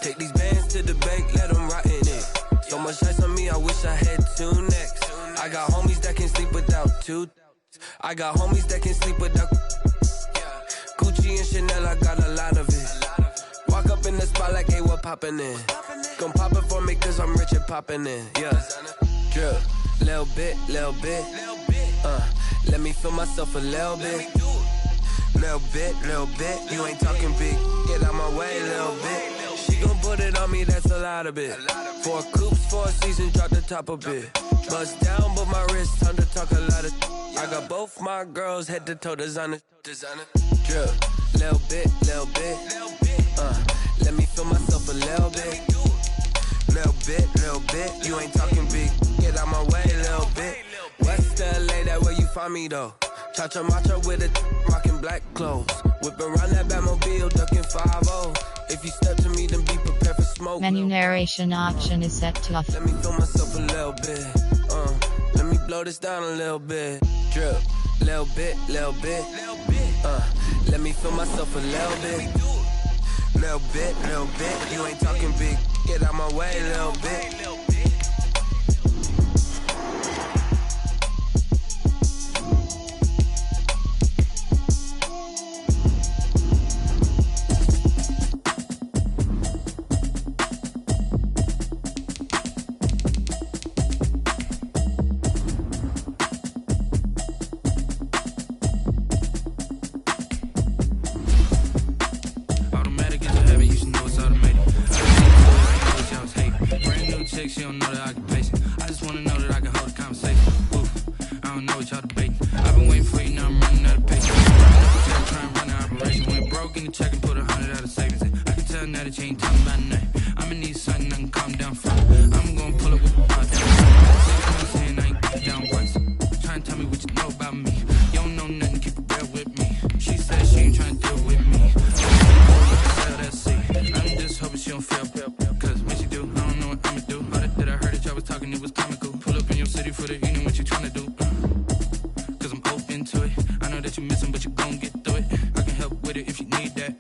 Take these bands to the bank, let them rot in it. So much ice on me, I wish I had two necks. I got homies that can sleep without two. I got homies that can sleep without Gucci and Chanel, I got a lot of it. Walk up in the spot like, hey, what poppin' in? Gon' pop it for me cause I'm rich and poppin' in, yeah. Drip, little bit, let me feel myself a little bit. Little bit, you ain't talking big. Get out my way, little bit. She gon' put it on me, that's a lot of it. 4 coops, 4 seasons, drop the top a bit. Bust down, but my wrist, time to talk a lot of. I got both my girls, head to toe designer. Drip, little bit, let me feel myself a little bit. Little bit, you ain't talking big. Get out my way, little bit. West LA, that where you find me though. Cha-cha matcha with a rockin' black clothes. Whip around that Batmobile, ducking 5-0. If you step to me, then be prepared for smoke. Menu narration option is set to off. Let me feel myself a little bit. Let me blow this down a little bit. Drip, little bit. Let me feel myself a little bit. Little bit, you ain't talking big. Get out my way, little bit. She don't know that occupation. I just wanna know that I can hold a conversation. Oof, I don't know what y'all debating. I've been waiting for you, now I'm running out of patience. Trying to run an operation. Went broke in the check and put 100 out of savings in. I can tell now that you ain't talking about nothing. I'ma need something I can calm down from. I'm gonna pull up with the bar down. 6 months in, I ain't down once. Trying to tell me what you know about me. You don't know nothing, keep it real with me. She said she ain't trying to deal with me. Sell that seat. I'm just hoping she don't feel. Cause when she do, I don't know what I'ma do. That I heard that y'all was talking, it was comical. Pull up in your city for the evening, what you tryna do? Cause I'm open to it. I know that you missing, but you gon' get through it. I can help with it if you need that.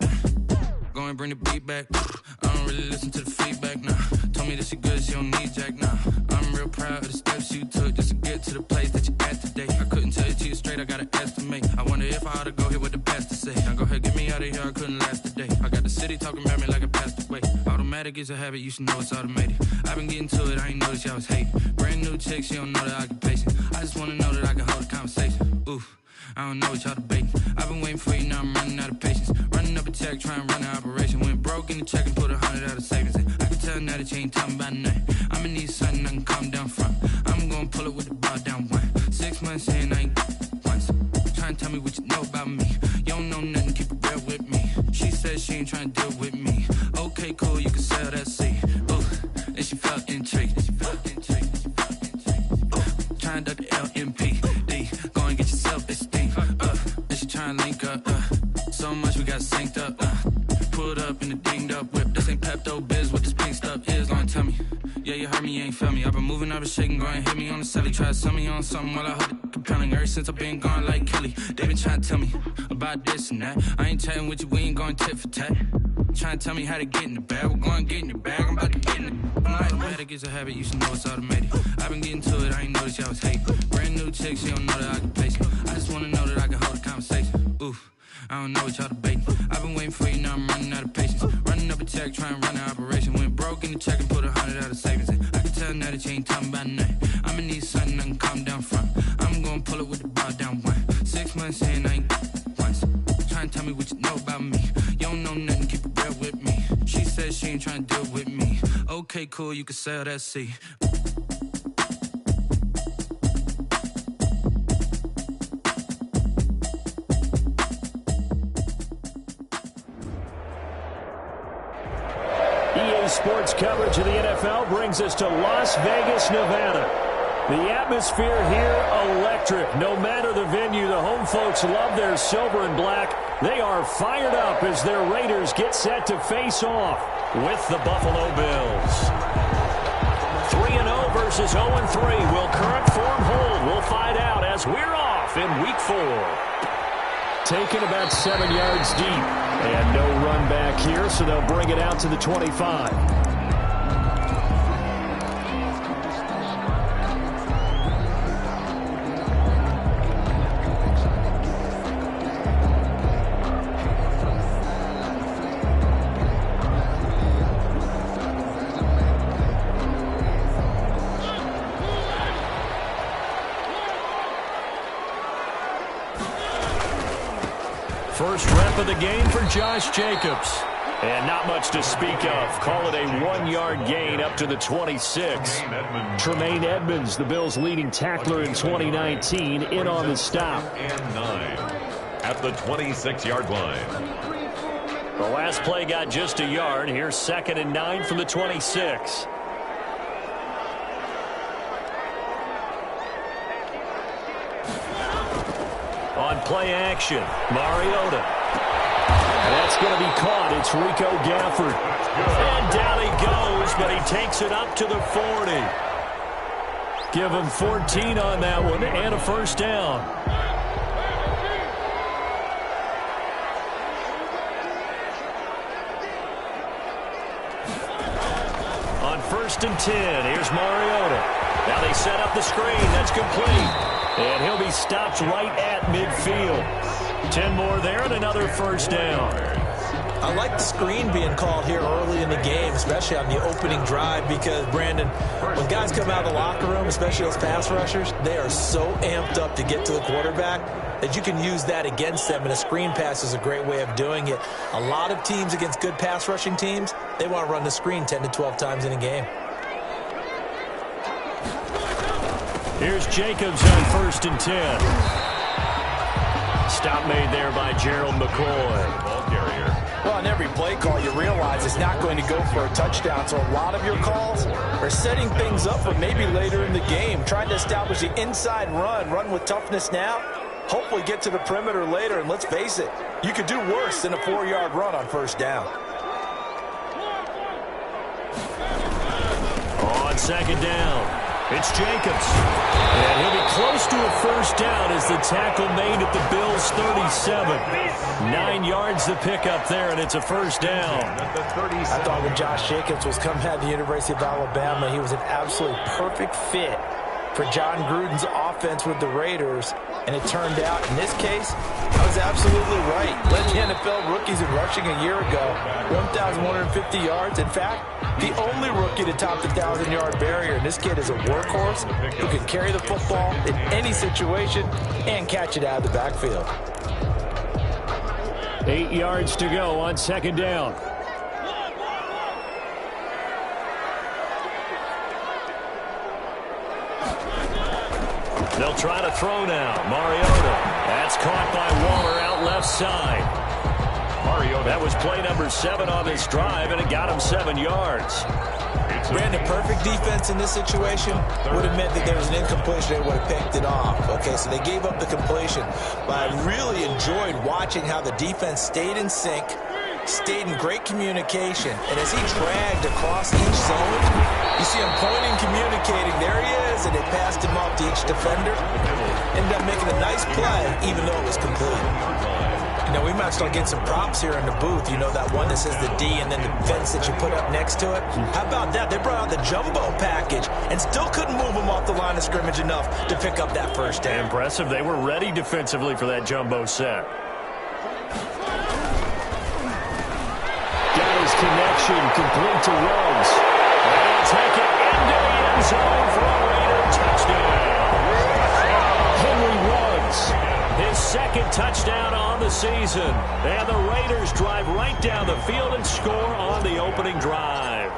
Go and bring the beat back. I don't really listen to the feedback, nah. Told me that she good, she don't need jack, nah. I'm real proud of the steps you took just to get to the place that you at today. I couldn't tell you to you straight, I gotta estimate. I wonder if I ought to go here with the pastor say. Now go ahead, get me out of here, I couldn't last a day. I got the city talking about me like I passed away. Automatic is a habit, you should know it's automated. I've been getting to it, I ain't noticed y'all was hating. Brand new chick, she don't know the occupation. I just wanna know that I can hold a conversation. Oof, I don't know what y'all debating. I've been waiting for you, now I'm running out of patience. Running up a check, trying to run an operation. Went broke in the check and put 100 out of savings in. I can tell now that you ain't talking about nothing. I'ma need something I can calm down from. I'm gonna pull it with the bar down one. 6 months in, I ain't once. Trying to tell me what you know about me. You don't know nothing, keep it real with me. She said she ain't trying to deal with me. Okay, cool, you can sell that seat. And she felt intrigued. Trying to duck the LMPD. Go and get your self-esteem. And she trying to link up. So much we got synced up. Pulled up in the dinged up whip. This ain't Pepto-Biz, what this pink stuff is. Gonna tell me. Yeah, you heard me, you ain't felt me. I've been moving, I've been shaking. Go and hit me on the celly. Try to sell me on something while I hold it compelling. Ever since I've been gone like Kelly. They been trying to tell me about this and that. I ain't chatting with you, we ain't going tit for tat. Trying to tell me how to get in the bag. We're going to get in the bag, I'm about to get in it. Automatic is a habit, you should know it's automated. I've been getting to it, I ain't noticed y'all was hating. Brand new chick, she don't know the occupation. I just wanna know that I can hold a conversation. Oof, I don't know what y'all debating. I've been waiting for you, now I'm running out of patience. Running up a check, trying to run an operation. Went broke in the check and put 100 out of savings in. I can tell now that you ain't talking about nothing. I'ma need something I can calm down from. I'm gonna pull it with the bar down one. 6 months in, I ain't once. Trying to tell me what you know about me. You don't know nothing, keep it real with me. She said she ain't trying to deal with me. Okay, cool, you can sell that seat. EA Sports coverage of the NFL brings us to Las Vegas, Nevada. The atmosphere here, electric. No matter the venue, the home folks love their silver and black. They are fired up as their Raiders get set to face off with the Buffalo Bills. 3-0 versus 0-3. Will current form hold? We'll find out as we're off in Week 4. Taken about 7 yards deep. And no run back here, so they'll bring it out to the 25. First rep of the game for Josh Jacobs. And not much to speak of. Call it a 1-yard gain up to the 26. Tremaine Edmonds, the Bills' leading tackler in 2019, in on the stop. And 9 at the 26-yard line. The last play got just a yard. Here's 2nd and 9 from the 26. On play action, Mariota. That's going to be caught. It's Rico Gafford. And down he goes, but he takes it up to the 40. Give him 14 on that one and a first down. On 1st and 10, here's Mariota. Now they set up the screen. That's complete. And he'll be stopped right at midfield. 10 more there and another first down. I like the screen being called here early in the game, especially on the opening drive, because, Brandon, when guys come out of the locker room, especially those pass rushers, they are so amped up to get to the quarterback that you can use that against them, and a screen pass is a great way of doing it. A lot of teams against good pass rushing teams, they want to run the screen 10 to 12 times in a game. Here's Jacobs on 1st and 10. Stop made there by Gerald McCoy. Ball carrier. Well, on every play call, you realize it's not going to go for a touchdown. So a lot of your calls are setting things up for maybe later in the game, trying to establish the inside run with toughness now, hopefully get to the perimeter later. And let's face it, you could do worse than a 4-yard run on first down. On 2nd down. It's Jacobs. And he'll be close to a first down as the tackle made at the Bills' 37. 9 yards to pick up there, and it's a first down. I thought when Josh Jacobs was coming out of the University of Alabama, he was an absolutely perfect fit for John Gruden's offense with the Raiders. And it turned out, in this case, I was absolutely right. Led the NFL rookies in rushing a year ago, 1,150 yards. In fact, the only rookie to top the 1,000-yard barrier. And this kid is a workhorse who can carry the football in any situation and catch it out of the backfield. 8 yards to go on 2nd down. They'll try to throw now. Mariota. That's caught by Waller out left side. Mariota. That was play number 7 on this drive, and it got him 7 yards. Brandon, perfect defense in this situation would have meant that there was an incompletion. They would have picked it off. Okay, so they gave up the completion. But I really enjoyed watching how the defense stayed in sync, stayed in great communication. And as he dragged across each zone, you see him pointing, communicating. There he is, and they passed him off to each defender. Ended up making a nice play, even though it was complete. You know, we might start getting some props here in the booth. You know, that one that says the D and then the fence that you put up next to it. How about that? They brought out the jumbo package and still couldn't move him off the line of scrimmage enough to pick up that first down. Impressive. They were ready defensively for that jumbo set. Got his connection complete to Ruggs. And he'll take it into the end zone for a Raider touchdown. Henry Ruggs, his 2nd touchdown on the season. And the Raiders drive right down the field and score on the opening drive.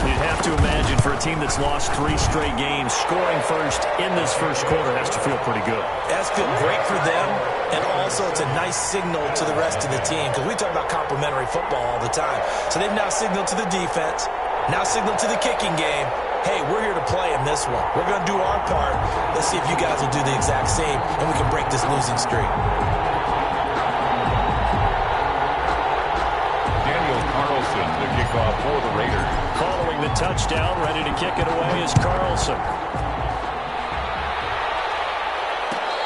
You'd have to imagine for a team that's lost 3 straight games, scoring first in this first quarter has to feel pretty good. That's feel great for them, and also it's a nice signal to the rest of the team, because we talk about complementary football all the time. So they've now signaled to the defense, now signaled to the kicking game, hey, we're here to play in this one. We're going to do our part. Let's see if you guys will do the exact same, and we can break this losing streak. The kickoff for the Raiders. Following the touchdown, ready to kick it away is Carlson.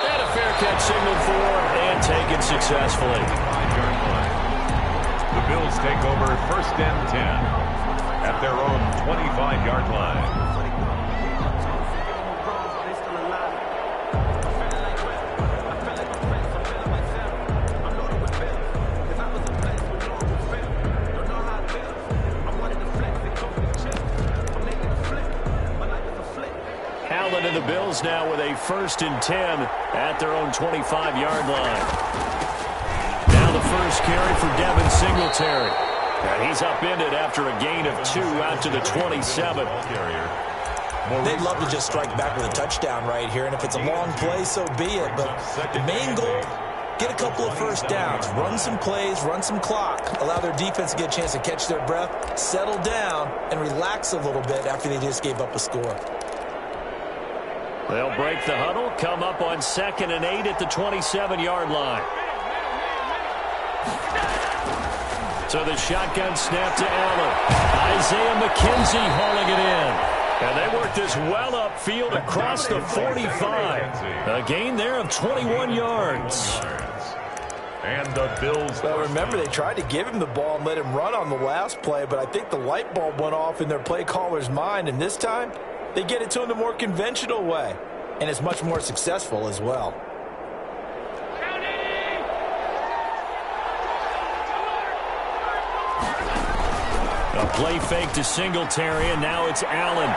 And a fair catch signaled for and taken successfully. 5-yard line. The Bills take over 1st and 10 at their own 25-yard line. Allen and the Bills now with a 1st and 10 at their own 25-yard line. Now the first carry for Devin Singletary. And he's upended after a gain of 2 out to the 27. They'd love to just strike back with a touchdown right here, and if it's a long play, so be it. But the main goal, get a couple of first downs, run some plays, run some clock, allow their defense to get a chance to catch their breath, settle down, and relax a little bit after they just gave up a score. They'll break the huddle, come up on 2nd and 8 at the 27-yard line. So the shotgun snap to Allen. Isaiah McKenzie hauling it in. And they work this well upfield across the 45. A gain there of 21 yards. And the Bills. Well, remember, they tried to give him the ball and let him run on the last play, but I think the light bulb went off in their play caller's mind, and this time they get it to him the more conventional way, and it's much more successful as well. A play fake to Singletary, and now it's Allen.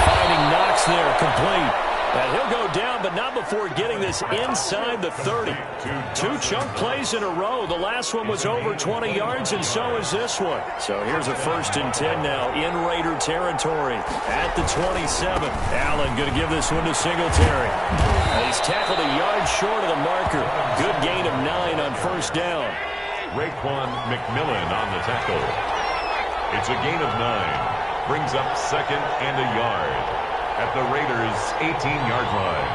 Finding Knox there, complete. And he'll go down, but not before getting this inside the 30. 2 chunk plays in a row. The last one was over 20 yards, and so is this one. So here's a 1st and 10 now in Raider territory at the 27. Allen going to give this one to Singletary. And he's tackled a yard short of the marker. Good gain of 9 on 1st down. Raekwon McMillan on the tackle. It's a gain of 9. Brings up 2nd and a yard at the Raiders' 18-yard line.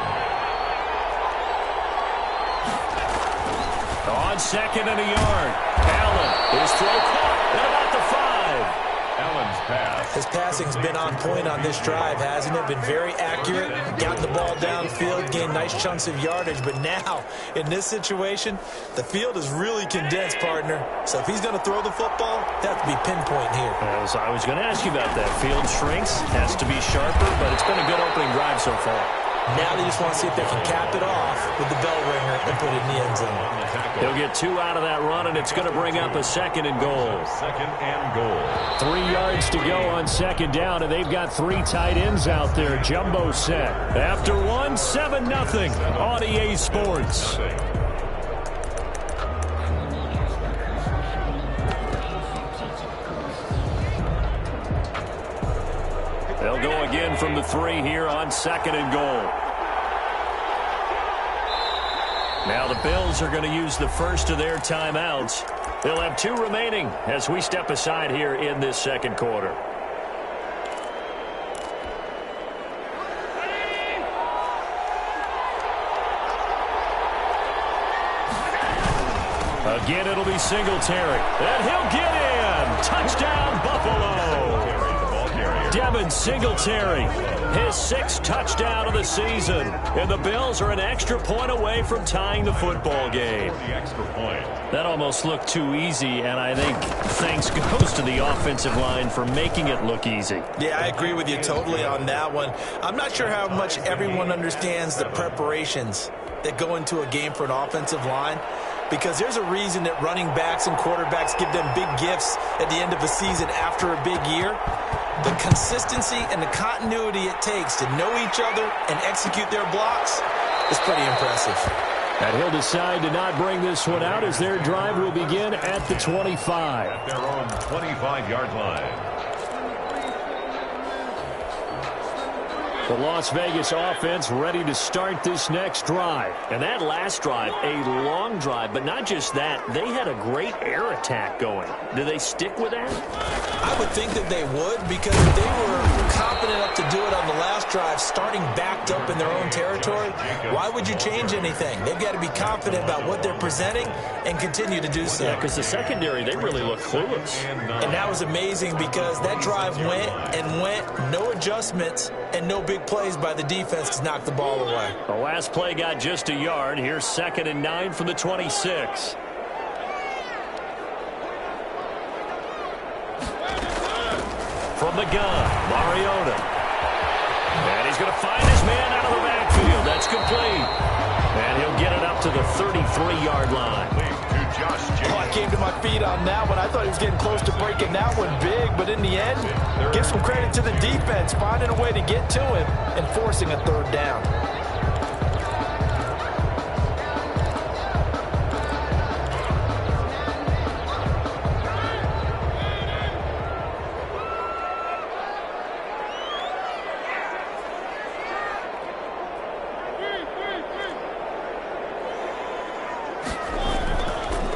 On 2nd and a yard. Allen, his throw caught at about the 5. Allen's pass. His passing's been on point on this drive, hasn't it? Been very accurate, gotten the ball downfield, gained nice chunks of yardage, but now, in this situation, the field is really condensed, partner. So if he's going to throw the football, they have to be pinpoint here. As I was going to ask you about that. Field shrinks, has to be sharper, but it's been a good opening drive so far. Now they just want to see if they can cap it off with the bell ringer and put it in the end zone. He'll get 2 out of that run, and it's going to bring up a 2nd and goal. 2nd and goal. 3 yards to go on 2nd down, and they've got 3 tight ends out there. Jumbo set. After 1, 7-0 on EA Sports. They'll go again from the 3 here on 2nd and goal. Now the Bills are going to use the first of their timeouts. They'll have 2 remaining as we step aside here in this 2nd quarter. Again, it'll be Singletary. And he'll get in. Touchdown, Buffalo. Devin Singletary, his 6th touchdown of the season. And the Bills are an extra point away from tying the football game. That almost looked too easy, and I think thanks goes to the offensive line for making it look easy. Yeah, I agree with you totally on that one. I'm not sure how much everyone understands the preparations that go into a game for an offensive line, because there's a reason that running backs and quarterbacks give them big gifts at the end of the season after a big year. The consistency and the continuity it takes to know each other and execute their blocks is pretty impressive. And he'll decide to not bring this one out as their drive will begin at the 25. At their own 25-yard line. The Las Vegas offense ready to start this next drive. And that last drive, a long drive, but not just that. They had a great air attack going. Do they stick with that? I would think that they would, because if they were confident enough to do it on the last drive, starting backed up in their own territory, why would you change anything? They've got to be confident about what they're presenting and continue to do so. Yeah, because the secondary, they really look clueless. And that was amazing because that drive went and went, no adjustments, and no big plays by the defense to knock the ball away. The last play got just a yard. Here's 2nd and 9 from the 26. from the gun. Mariota. And he's going to find his man out of the backfield. That's complete. And he'll get it up to the 33-yard line. Oh, I came to my feet on that one. I thought he was getting close to breaking that one big, but in the end, give some credit to the defense, finding a way to get to him and forcing a third down.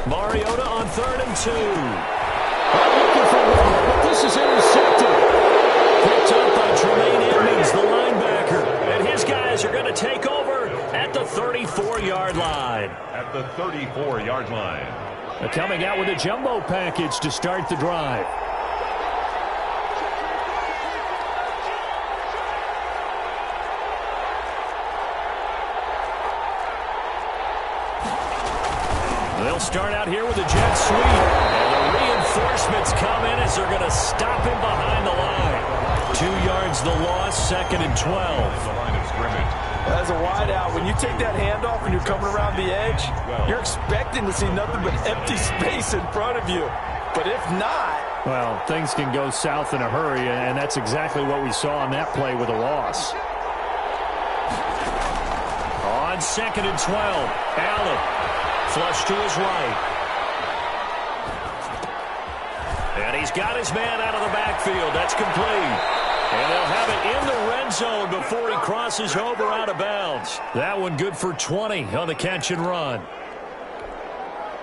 Mariota on 3rd and 2. Looking for one, but this is intercepted. Picked up by Tremaine Edmonds, the linebacker. And his guys are going to take over at the 34-yard line. At the 34-yard line. They're coming out with a jumbo package to start the drive. They'll start out here with a jet sweep. And the reinforcements come in as they're going to stop him behind the line. 2 yards the loss, 2nd and 12. The line of scrimmage. As a wideout, when you take that handoff and you're coming around the edge, you're expecting to see nothing but empty space in front of you. But if not... Well, things can go south in a hurry, and that's exactly what we saw on that play with a loss. On 2nd and 12, Allen. Flush to his right. And he's got his man out of the backfield. That's complete. And they'll have it in the red zone before he crosses over out of bounds. That one good for 20 on the catch and run.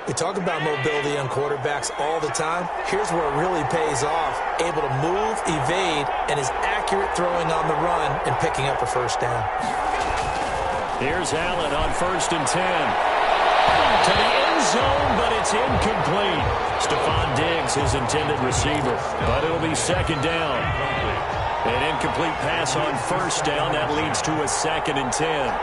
We talk about mobility on quarterbacks all the time. Here's where it really pays off. Able to move, evade, and is accurate throwing on the run and picking up a first down. Here's Allen on 1st and 10. To the end zone, but it's incomplete. Stephon Diggs, his intended receiver, but it'll be 2nd down. An incomplete pass on 1st down. That leads to a 2nd and 10.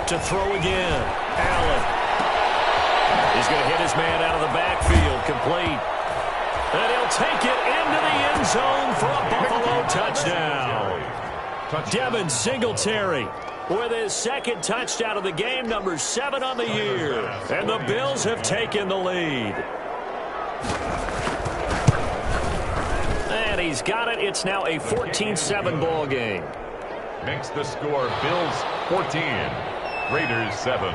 To throw again, Allen. He's going to hit his man out of the backfield, complete. And he'll take it into the end zone for a Buffalo touchdown. Devin Singletary with his 2nd touchdown of the game, number 7 on the year. And the Bills have taken the lead. And he's got it. It's now a 14-7 ball game. Makes the score Bills 14, Raiders 7.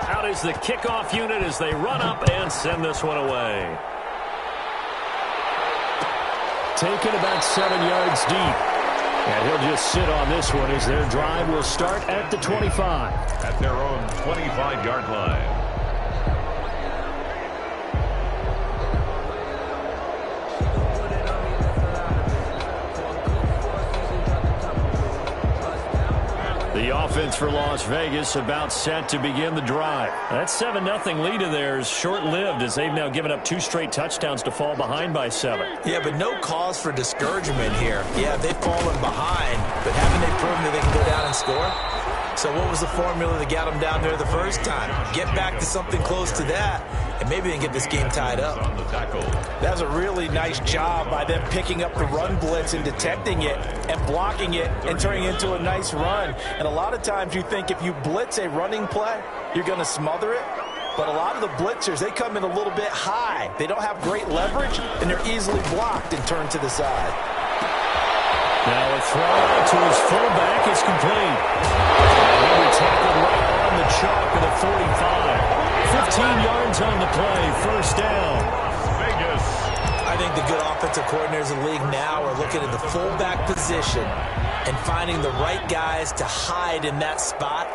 Out is the kickoff unit as they run up and send this one away. Taken about 7 yards deep. And he'll just sit on this one as their drive will start at the 25. At their own 25-yard line. The offense for Las Vegas about set to begin the drive. That 7-0 lead of theirs short-lived as they've now given up 2 straight touchdowns to fall behind by 7. Yeah, but no cause for discouragement here. Yeah, they've fallen behind, but haven't they proven that they can go down and score? So what was the formula that got them down there the first time? Get back to something close to that, and maybe they can get this game tied up. That was a really nice job by them picking up the run blitz and detecting it and blocking it and turning it into a nice run. And a lot of times you think if you blitz a running play, you're going to smother it. But a lot of the blitzers, they come in a little bit high. They don't have great leverage, and they're easily blocked and turned to the side. Now a throw out to his fullback is complete. He was tackled right on the chalk of the 45. 15 yards on the play, 1st down. Vegas. I think the good offensive coordinators in the league now are looking at the fullback position and finding the right guys to hide in that spot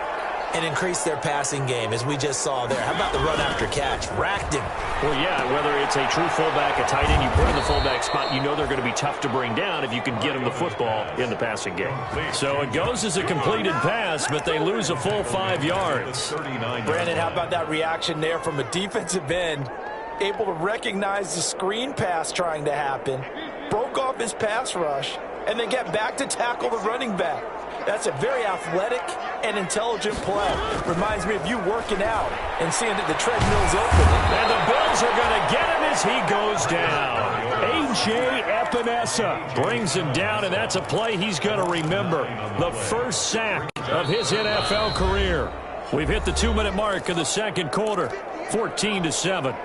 and increase their passing game, as we just saw there. How about the run after catch? Racked him. Well, yeah, whether it's a true fullback, a tight end you put in the fullback spot, you know they're going to be tough to bring down if you can get them the football in the passing game. So it goes as a completed pass, but they lose a full 5 yards. Brandon, how about that reaction there from a defensive end? able to recognize the screen pass trying to happen, broke off his pass rush, and then get back to tackle the running back. That's a very athletic and intelligent play. Reminds me of you working out and seeing that the treadmill's open. And the Bills are going to get him as he goes down. A.J. Epinesa brings him down, and that's a play he's going to remember. The first sack of his NFL career. We've hit the 2-minute mark of the second quarter, 14-7.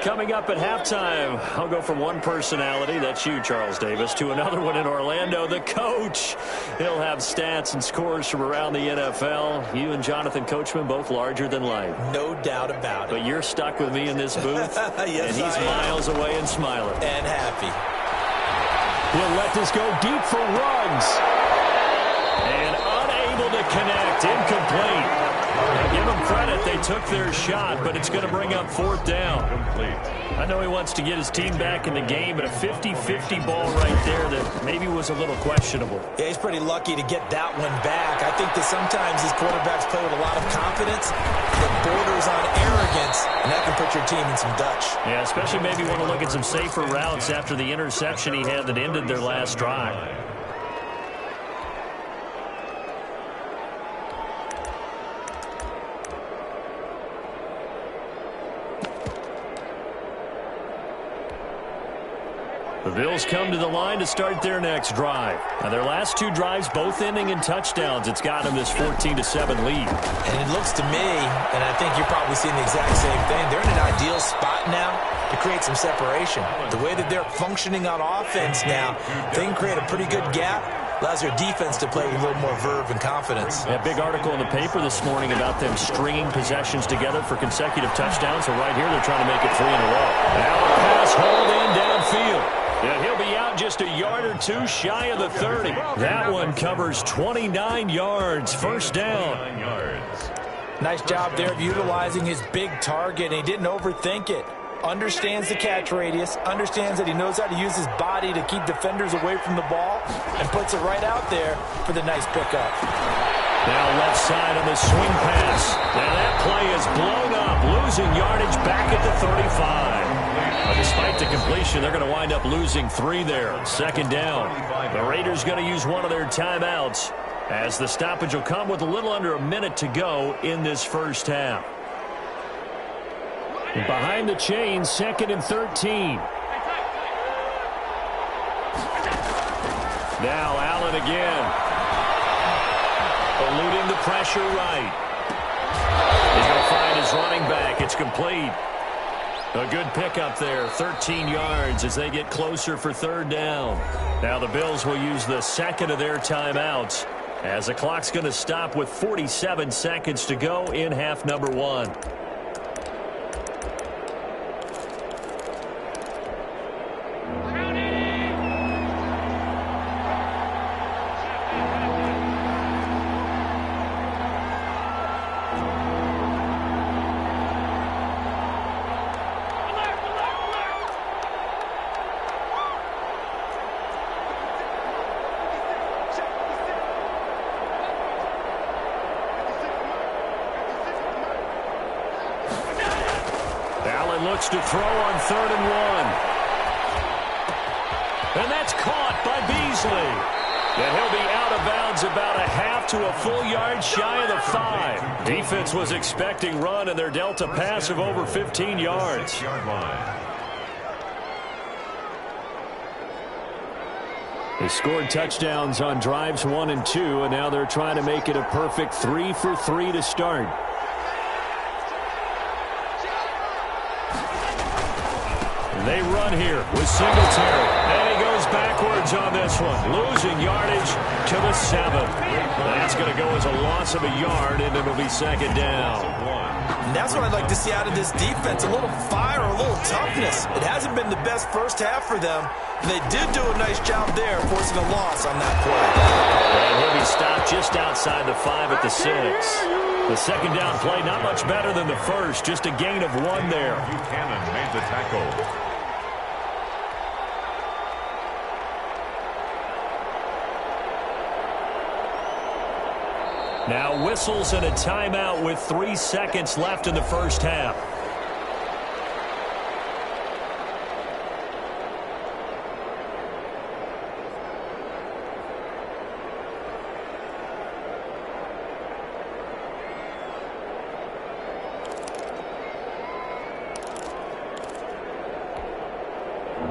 Coming up at halftime, I'll go from one personality, that's you, Charles Davis, to another one in Orlando, the coach. He'll have stats and scores from around the NFL. You and Jonathan Coachman, both larger than life. No doubt about it. But you're stuck with me in this booth, yes, and he's miles away and smiling. And happy. He'll let this go deep for Ruggs. And unable to connect, incomplete. Give them credit, they took their shot, but it's going to bring up fourth down. I know he wants to get his team back in the game, but a 50-50 ball right there that maybe was a little questionable. Yeah, he's pretty lucky to get that one back. I think that sometimes these quarterbacks play with a lot of confidence that borders on arrogance, and that can put your team in some Dutch. Yeah, especially maybe want to look at some safer routes after the interception he had that ended their last drive. The Bills come to the line to start their next drive. Now, their last two drives, both ending in touchdowns. It's got them this 14-7 lead. And it looks to me, and I think you're probably seeing the exact same thing, they're in an ideal spot now to create some separation. The way that they're functioning on offense now, they can create a pretty good gap. Allows their defense to play with a little more verve and confidence. A big article in the paper this morning about them stringing possessions together for consecutive touchdowns. So right here, they're trying to make it 3 in a row. Now a pass hauled in downfield. And he'll be out just a yard or two shy of the 30. That one covers 29 yards. First down. Nice job there of utilizing his big target. And he didn't overthink it. Understands the catch radius. Understands that he knows how to use his body to keep defenders away from the ball. And puts it right out there for the nice pickup. Now left side on the swing pass. Now that play is blown up. Losing yardage back at the 35. Despite the completion, they're going to wind up losing 3 there. Second down. The Raiders going to use one of their timeouts as the stoppage will come with a little under a minute to go in this first half. Behind the chains, 2nd and 13. Now Allen again. Eluding the pressure right. He's going to find his running back. It's complete. A good pickup there, 13 yards as they get closer for third down. Now the Bills will use the second of their timeouts as the clock's going to stop with 47 seconds to go in half number 1. Looks to throw on 3rd and 1. And that's caught by Beasley. And he'll be out of bounds about a half to a full yard shy of the 5. Defense was expecting run, and they're dealt a pass of over 15 yards. They scored touchdowns on drives 1 and 2, and now they're trying to make it a perfect 3 for 3 to start. They run here with Singletary. And he goes backwards on this one. Losing yardage to the 7. That's going to go as a loss of a yard, and it'll be second down. And that's what I'd like to see out of this defense. A little fire, a little toughness. It hasn't been the best first half for them. And they did do a nice job there, forcing a loss on that play. And he'll be stopped just outside the 5 at the 6. The second down play, not much better than the first. Just a gain of 1 there. Buchanan made the tackle. Now whistles and a timeout with 3 seconds left in the first half.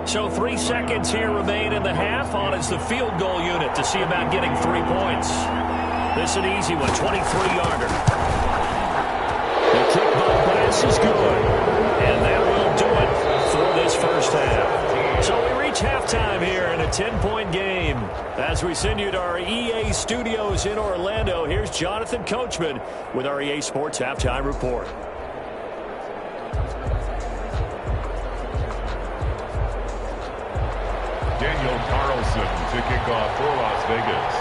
So 3 seconds here remain in the half. On is the field goal unit to see about getting 3 points. This is an easy one, 23-yarder. The kickball pass is good. And that will do it for this first half. So we reach halftime here in a 10-point game. As we send you to our EA studios in Orlando, here's Jonathan Coachman with our EA Sports Halftime Report. Daniel Carlson to kick off for Las Vegas.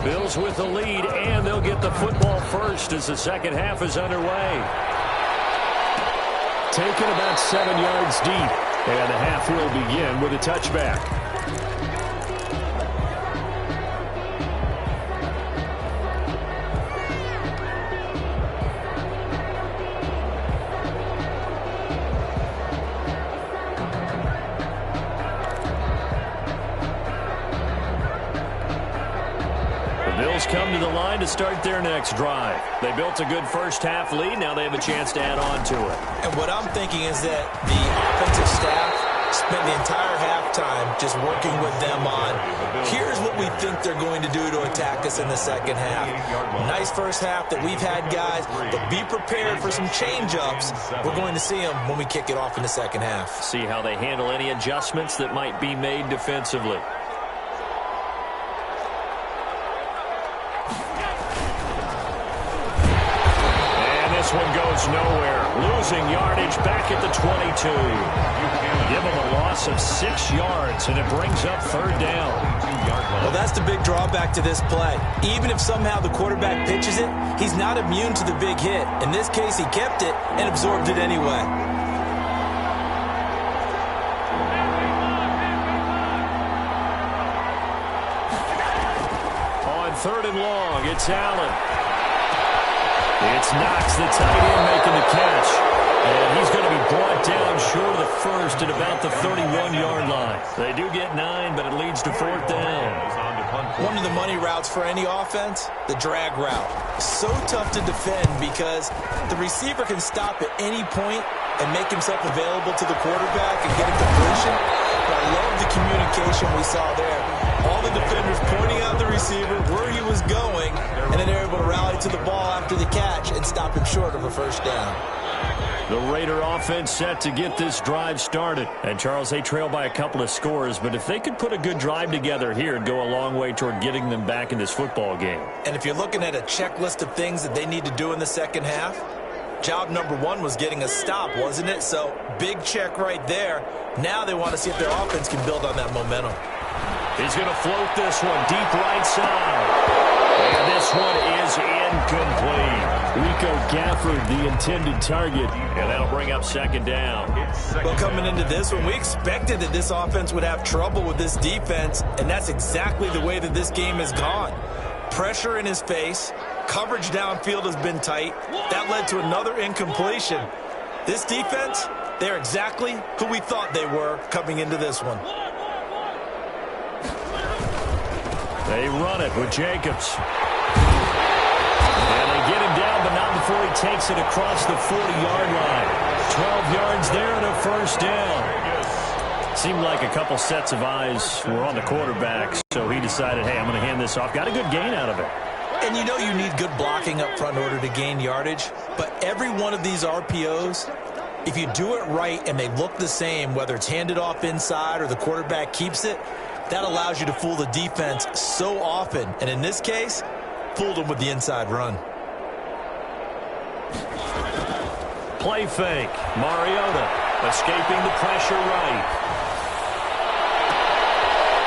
Bills with the lead, and they'll get the football first as the second half is underway. Taken about 7 yards deep, and the half will begin with a touchback. Come to the line to start their next drive. They built a good first half lead. Now they have a chance to add on to it. And what I'm thinking is that the offensive staff spent the entire halftime just working with them on, here's what we think they're going to do to attack us in the second half. Nice first half that we've had, guys, but be prepared for some change-ups. We're going to see them when we kick it off in the second half. See how they handle any adjustments that might be made defensively. This one goes nowhere. Losing yardage back at the 22. Give them a loss of 6 yards, and it brings up third down. Well, that's the big drawback to this play. Even if somehow the quarterback pitches it, he's not immune to the big hit. In this case, he kept it and absorbed it anyway. On third and long, it's Allen. It's Knox, the tight end, making the catch. And he's going to be brought down short of the first at about the 31-yard line. They do get 9, but it leads to fourth down. One of the money routes for any offense, the drag route. So tough to defend because the receiver can stop at any point and make himself available to the quarterback and get a completion. But I love the communication we saw there. All the defenders pointing out the receiver, where he was going, and then they're able to rally to the ball after the catch and stop him short of a first down. The Raider offense set to get this drive started. And, Charles, they trail by a couple of scores, but if they could put a good drive together here, it'd go a long way toward getting them back in this football game. And if you're looking at a checklist of things that they need to do in the second half, job number 1 was getting a stop, wasn't it? So, big check right there. Now they want to see if their offense can build on that momentum. He's going to float this one deep right side. And this one is incomplete. Rico Gafford, the intended target, and that'll bring up second down. Well, coming into this one, we expected that this offense would have trouble with this defense, and that's exactly the way that this game has gone. Pressure in his face, coverage downfield has been tight. That led to another incompletion. This defense, they're exactly who we thought they were coming into this one. They run it with Jacobs. And they get him down, but not before he takes it across the 40-yard line. 12 yards there and a first down. Seemed like a couple sets of eyes were on the quarterback, so he decided, hey, I'm going to hand this off. Got a good gain out of it. And you know you need good blocking up front in order to gain yardage, but every one of these RPOs, if you do it right and they look the same, whether it's handed off inside or the quarterback keeps it, that allows you to fool the defense so often. And in this case, fooled them with the inside run. Play fake. Mariota escaping the pressure right.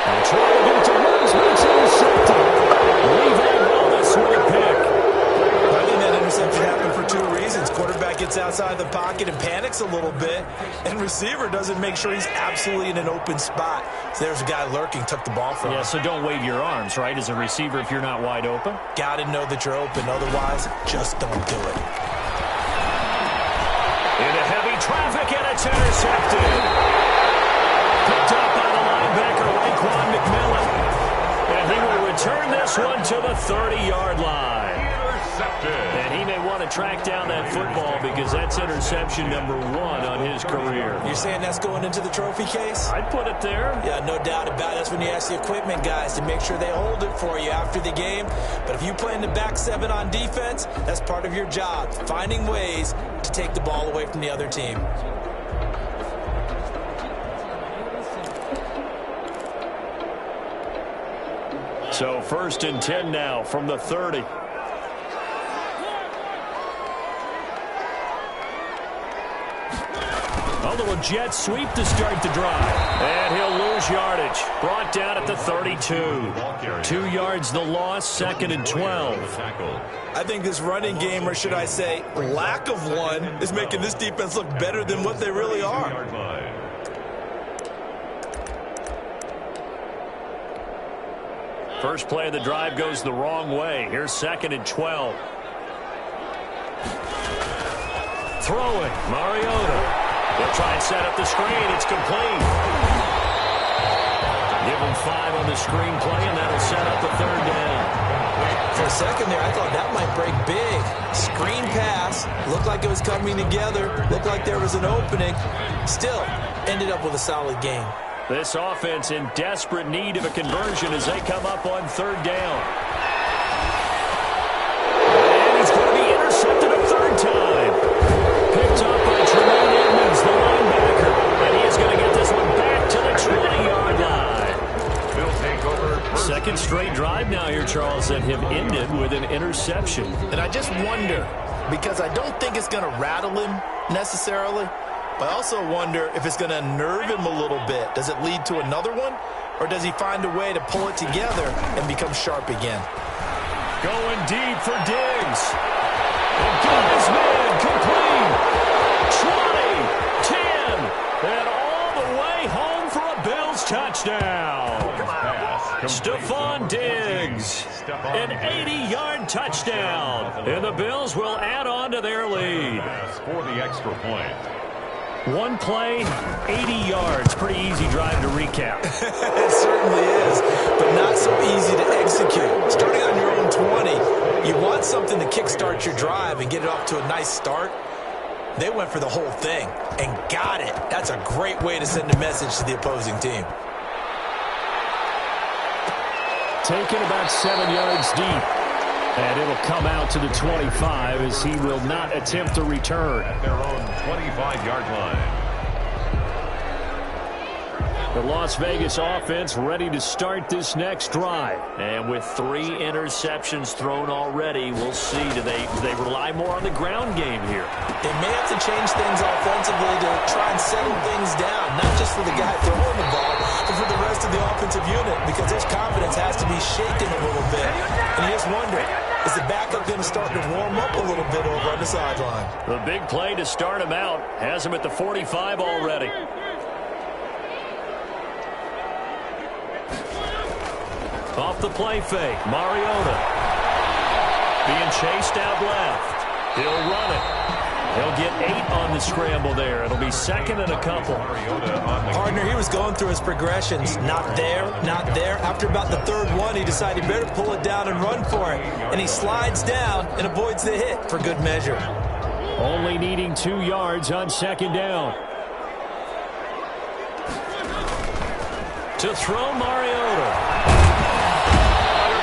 And trying to get it to Woods, but it's intercepted. Levi Wallace with a pick. I think outside the pocket and panics a little bit, and receiver doesn't make sure he's absolutely in an open spot. So there's a guy lurking, took the ball from him. Yeah, so don't wave your arms, right, as a receiver if you're not wide open. Got to know that you're open. Otherwise, just don't do it. Into heavy traffic, and it's intercepted. Picked up by the linebacker, Raekwon McMillan. And he will return this one to the 30-yard line. And he may want to track down that football because that's interception number 1 on his career. You're saying that's going into the trophy case? I'd put it there. Yeah, no doubt about it. That's when you ask the equipment guys to make sure they hold it for you after the game. But if you play in the back 7 on defense, that's part of your job, finding ways to take the ball away from the other team. So 1st and 10 now from the 30. A little jet sweep to start the drive. And he'll lose yardage. Brought down at the 32. 2 yards the loss, 2nd and 12. I think this running game, or should I say lack of one, is making this defense look better than what they really are. First play of the drive goes the wrong way. Here's 2nd and 12. Throwing, Mariota. They'll try and set up the screen. It's complete. Give him 5 on the screen play, and that'll set up the 3rd down. For a second there, I thought that might break big. Screen pass. Looked like it was coming together. Looked like there was an opening. Still, ended up with a solid game. This offense in desperate need of a conversion as they come up on 3rd down. And he's going to be intercepted a 3rd time. Picked up by Tremaine Edmonds, the linebacker. And he is going to get this one back to the 20-yard line. He'll take over. 2nd straight drive now here, Charles, that have ended with an interception. And I just wonder, because I don't think it's going to rattle him necessarily, but I also wonder if it's going to unnerve him a little bit. Does it lead to another one? Or does he find a way to pull it together and become sharp again? Going deep for Diggs. And got his man complete. 20, 10, and all the way home for a Bills touchdown. Stephon Diggs, an 80-yard touchdown. And the Bills will add on to their lead. For the extra point. One play, 80 yards. Pretty easy drive to recap. It certainly is, but not so easy to execute. Starting on your own 20, you want something to kickstart your drive and get it off to a nice start. They went for the whole thing and got it. That's a great way to send a message to the opposing team. Taken about 7 yards deep. And it'll come out to the 25 as he will not attempt to return. At their own 25-yard line. The Las Vegas offense ready to start this next drive. And with 3 interceptions thrown already, we'll see. Do they rely more on the ground game here? They may have to change things offensively to try and settle things down, not just for the guy throwing the ball, but for the rest of the offensive unit, because his confidence has to be shaken a little bit. And you just wonder, is the backup going to start to warm up a little bit over on the sideline? The big play to start him out has him at the 45 already. Off the play fake, Mariota. Being chased out left. He'll run it. He'll get 8 on the scramble there. It'll be 2nd and a couple. Partner, he was going through his progressions. Not there, not there. After about the 3rd one, he decided he better pull it down and run for it. And he slides down and avoids the hit for good measure. Only needing 2 yards on 2nd down. To throw Mariota.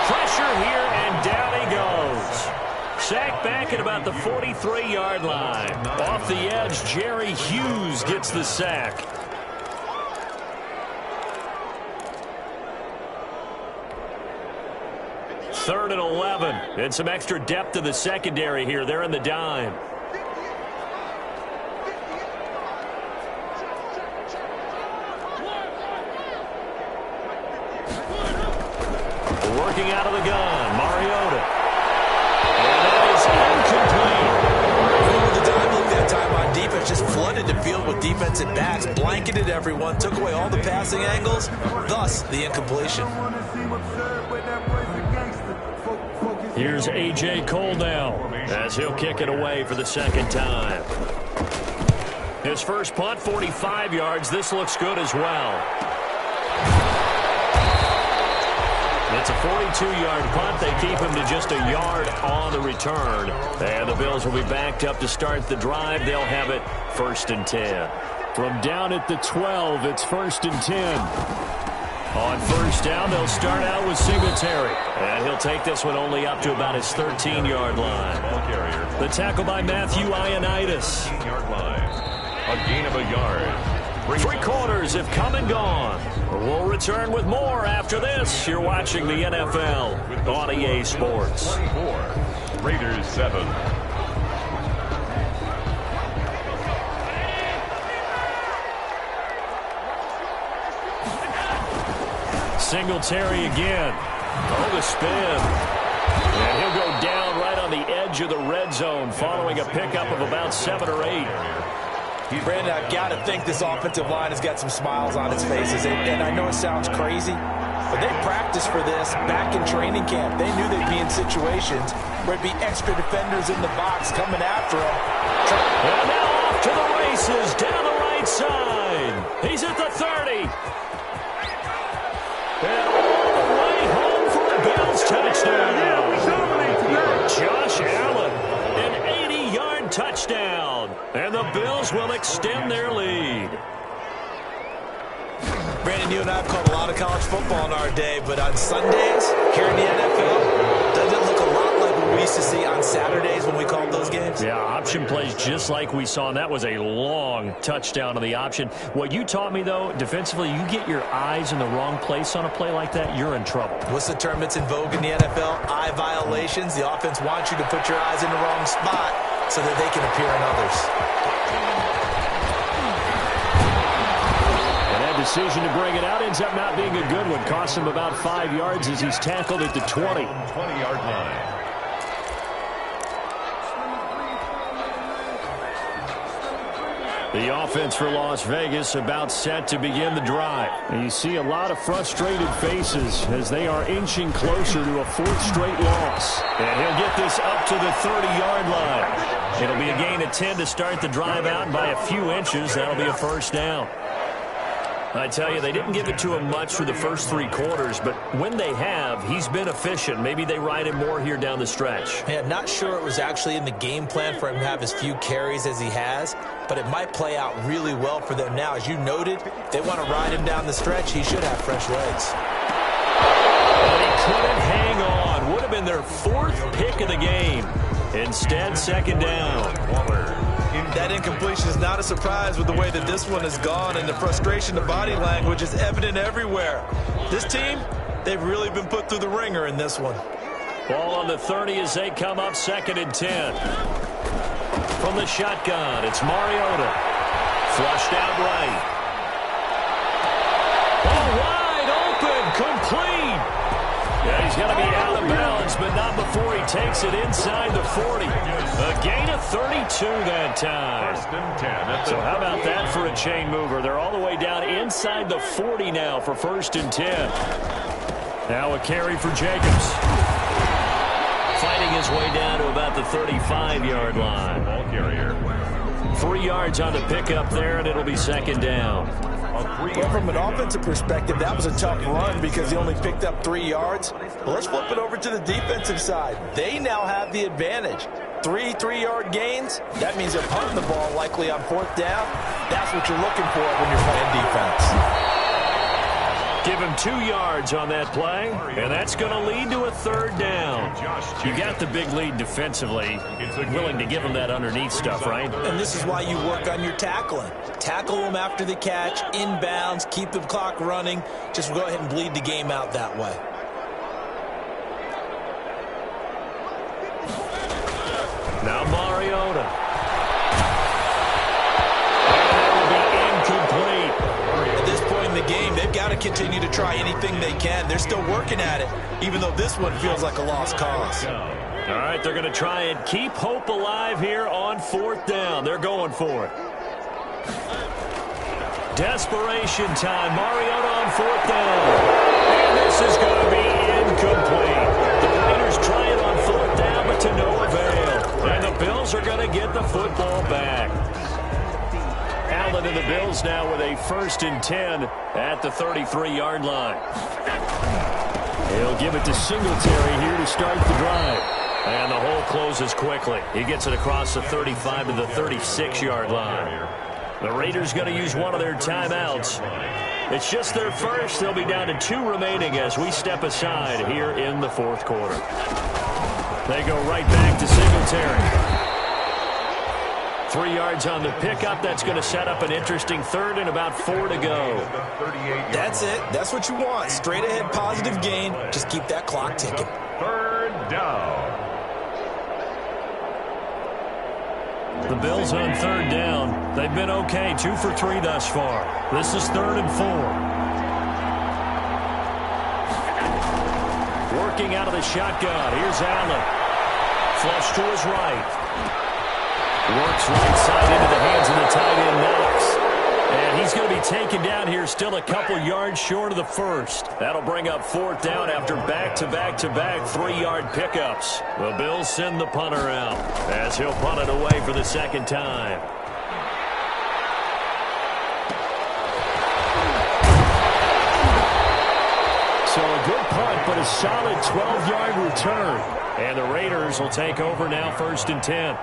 Pressure here, and down he goes. Sacked back at about the 43-yard line. Off the edge, Jerry Hughes gets the sack. Third and 11. And some extra depth to the secondary here. They're in the dime. Working out of the gun, Mariota. And that is incomplete. With the time look that time, I Steelers just flooded the field with defensive backs, blanketed everyone, took away all the passing angles, thus the incompletion. Here's A.J. Cole now as he'll kick it away for the second time. His first punt, 45 yards. This looks good as well. It's a 42-yard punt. They keep him to just a yard on the return. And the Bills will be backed up to start the drive. They'll have it 1st and 10. From down at the 12, it's 1st and 10. On first down, they'll start out with Singletary. And he'll take this one only up to about his 13-yard line. The tackle by Matthew Ioannidis. 13-yard line. A gain of a yard. 3 quarters have come and gone. We'll return with more after this. You're watching the NFL on EA Sports. 24. Raiders 7. Singletary again. Oh, the spin. And he'll go down right on the edge of the red zone following a pickup of about 7 or 8. Brandon, I've got to think this offensive line has got some smiles on its faces. And I know it sounds crazy, but they practiced for this back in training camp. They knew they'd be in situations where it'd be extra defenders in the box coming after them. And now off to the races down the right side. He's at the 30. And all the way home for a Bills touchdown. Josh Allen, an 80-yard touchdown. And the Bills will extend their lead. Brandon, you and I have called a lot of college football in our day, but on Sundays here in the NFL, doesn't it look a lot like what we used to see on Saturdays when we called those games? Yeah, option plays just like we saw, and that was a long touchdown on the option. What you taught me, though, defensively, you get your eyes in the wrong place on a play like that, you're in trouble. What's the term that's in vogue in the NFL? Eye violations. The offense wants you to put your eyes in the wrong spot so that they can appear in others. Decision to bring it out ends up not being a good one. Cost him about 5 yards as he's tackled at the 20. 20-yard line. The offense for Las Vegas about set to begin the drive. And you see a lot of frustrated faces as they are inching closer to a 4th straight loss. And he'll get this up to the 30-yard line. It'll be a gain of 10 to start the drive out, and by a few inches, that'll be a first down. I tell you, they didn't give it to him much for the first 3 quarters, but when they have, he's been efficient. Maybe they ride him more here down the stretch. Yeah, not sure it was actually in the game plan for him to have as few carries as he has, but it might play out really well for them now. As you noted, they want to ride him down the stretch. He should have fresh legs. But he couldn't hang on. Would have been their 4th pick of the game. Instead, second down. That incompletion is not a surprise with the way that this one has gone, and the frustration, the body language is evident everywhere. This team, they've really been put through the ringer in this one. Ball on the 30 as they come up 2nd and 10. From the shotgun, it's Mariota. Flushed out right. Oh, wide open, complete. Yeah, he's going to be out of bounds, but not before he takes it inside the 40. A gain of 32 that time. 1st and 10. So how about that for a chain mover? They're all the way down inside the 40 now for 1st and 10. Now a carry for Jacobs. Fighting his way down to about the 35-yard line. Ball carrier. 3 yards on the pickup there, and it'll be second down. Well, from an offensive perspective, that was a tough run because he only picked up 3 yards. Well, let's flip it over to the defensive side. They now have the advantage. 3 3-yard gains. That means they're punting the ball likely on 4th down. That's what you're looking for when you're playing defense. Give him 2 yards on that play, and that's going to lead to a 3rd down. You got the big lead defensively. Willing to give him that underneath stuff, right? And this is why you work on your tackling. Tackle them after the catch, inbounds, keep the clock running. Just go ahead and bleed the game out that way. Now Mariota. That will be incomplete. At this point in the game, they've got to continue to try anything they can. They're still working at it, even though this one feels like a lost cause. All right, they're going to try and keep hope alive here on 4th down. They're going for it. Desperation time. Mariota on 4th down. And this is going to be incomplete. The Raiders try it on 4th down, but to no avail. And the Bills are going to get the football back. Allen and the Bills now with a 1st and 10 at the 33-yard line. He'll give it to Singletary here to start the drive. And the hole closes quickly. He gets it across the 35 to the 36-yard line. The Raiders going to use one of their timeouts. It's just their first. They'll be down to 2 remaining as we step aside here in the 4th quarter. They go right back to Singletary. 3 yards on the pickup. That's going to set up an interesting 3rd and about 4 to go. That's it. That's what you want. Straight ahead, positive gain. Just keep that clock ticking. 3rd down. The Bills on 3rd down. They've been okay. 2 for 3 thus far. This is 3rd and 4. Working out of the shotgun. Here's Allen. Flush to his right. Works right side into the hands of the tight end, Knox. And he's going to be taken down here, still a couple yards short of the 1st. That'll bring up 4th down after back-to-back-to-back 3-yard pickups. The Bills send the punter out as he'll punt it away for the 2nd time. So a good punt, but a solid 12-yard return. And the Raiders will take over now 1st and 10.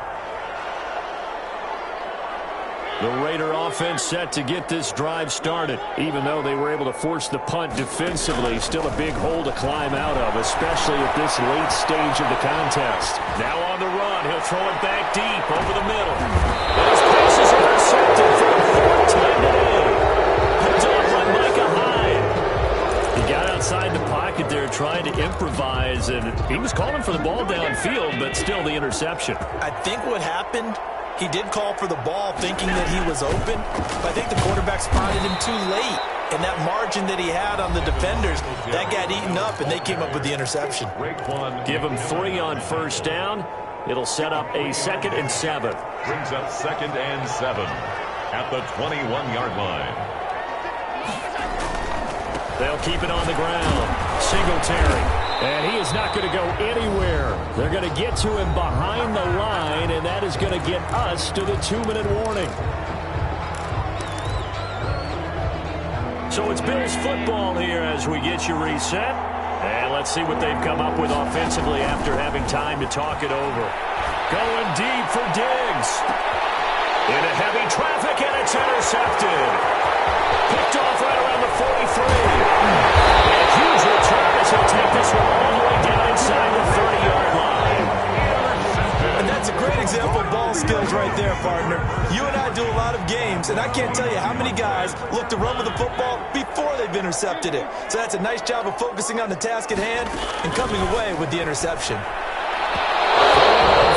The Raider offense set to get this drive started. Even though they were able to force the punt defensively, still a big hole to climb out of, especially at this late stage of the contest. Now on the run, he'll throw it back deep over the middle. And his pass is intercepted for the 4th time today. Picked off by Micah Hyde. He got outside the pocket there trying to improvise, and he was calling for the ball downfield, but still the interception. I think what happened, he did call for the ball thinking that he was open, but I think the quarterback spotted him too late. And that margin that he had on the defenders, that got eaten up, and they came up with the interception. Give him 3 on 1st down. It'll set up a 2nd and 7. Brings up 2nd and 7 at the 21-yard line. They'll keep it on the ground. Singletary. And he is not going to go anywhere. They're going to get to him behind the line, and that is going to get us to the 2-minute warning. So it's Bills football here as we get you reset. And let's see what they've come up with offensively after having time to talk it over. Going deep for Diggs. Into heavy traffic, and it's intercepted. Picked off right around the 43. A huge return as he'll take this one all the way down inside the 30-yard line. And that's a great example of ball skills right there, partner. You and I do a lot of games, and I can't tell you how many guys look to run with the football before they've intercepted it. So that's a nice job of focusing on the task at hand and coming away with the interception.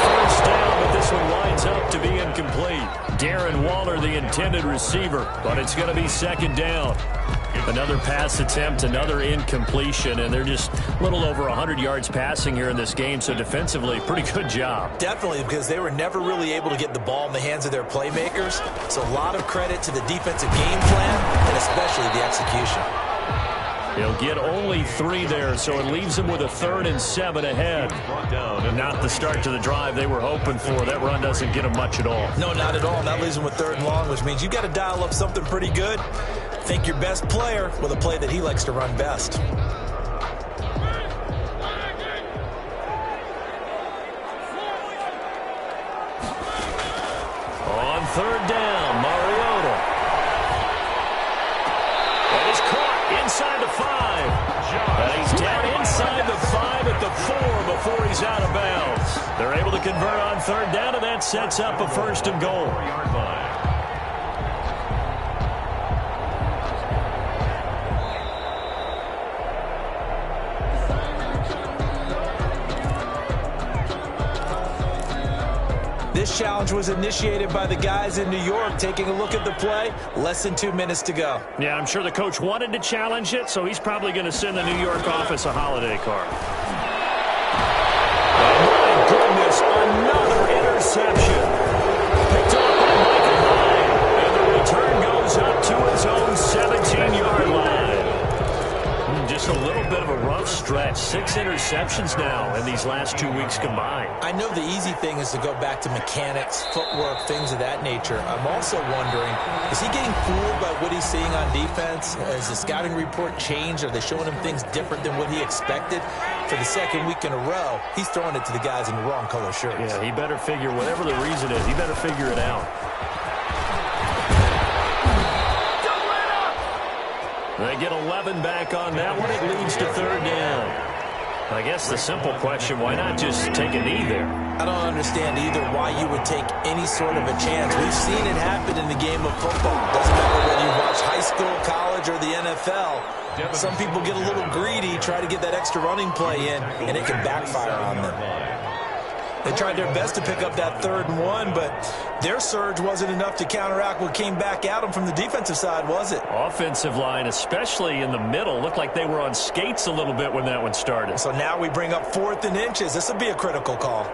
First down, but this one winds up to be incomplete. Darren Waller, the intended receiver, but it's going to be 2nd down. Another pass attempt, another incompletion, and they're just a little over 100 yards passing here in this game, so defensively, pretty good job. Definitely, because they were never really able to get the ball in the hands of their playmakers, so a lot of credit to the defensive game plan, and especially the execution. He'll get only 3 there, so it leaves him with a 3rd and 7 ahead. Not the start to the drive they were hoping for. That run doesn't get him much at all. No, not at all. That leaves him with 3rd and long, which means you got to dial up something pretty good. Think your best player with a play that he likes to run best. On 3rd down, Mariota. That is caught inside the 5. And he's down inside the 5 at the 4 before he's out of bounds. They're able to convert on 3rd down, and that sets up a 1st and goal. This challenge was initiated by the guys in New York. Taking a look at the play, less than 2 minutes to go. Yeah, I'm sure the coach wanted to challenge it, so he's probably going to send the New York office a holiday card. Oh, my goodness, another interception. Picked off by Micah Hyde, and the return goes up to his own just a little bit of a rough stretch. 6 interceptions now in these last 2 weeks combined. I know the easy thing is to go back to mechanics, footwork, things of that nature. I'm also wondering, is he getting fooled by what he's seeing on defense? Has the scouting report changed? Are they showing him things different than what he expected? For the second week in a row, he's throwing it to the guys in the wrong color shirts. Yeah, he better figure, whatever the reason is, he better figure it out. They get 11 back on that one. It leads to 3rd down. I guess the simple question, why not just take a knee there? I don't understand either why you would take any sort of a chance. We've seen it happen in the game of football. Doesn't matter whether you watch high school, college, or the NFL. Some people get a little greedy, try to get that extra running play in, and it can backfire on them. They tried their best to pick up that 3rd and 1, but their surge wasn't enough to counteract what came back at them from the defensive side, was it? Offensive line, especially in the middle, looked like they were on skates a little bit when that one started. So now we bring up 4th and inches. This will be a critical call.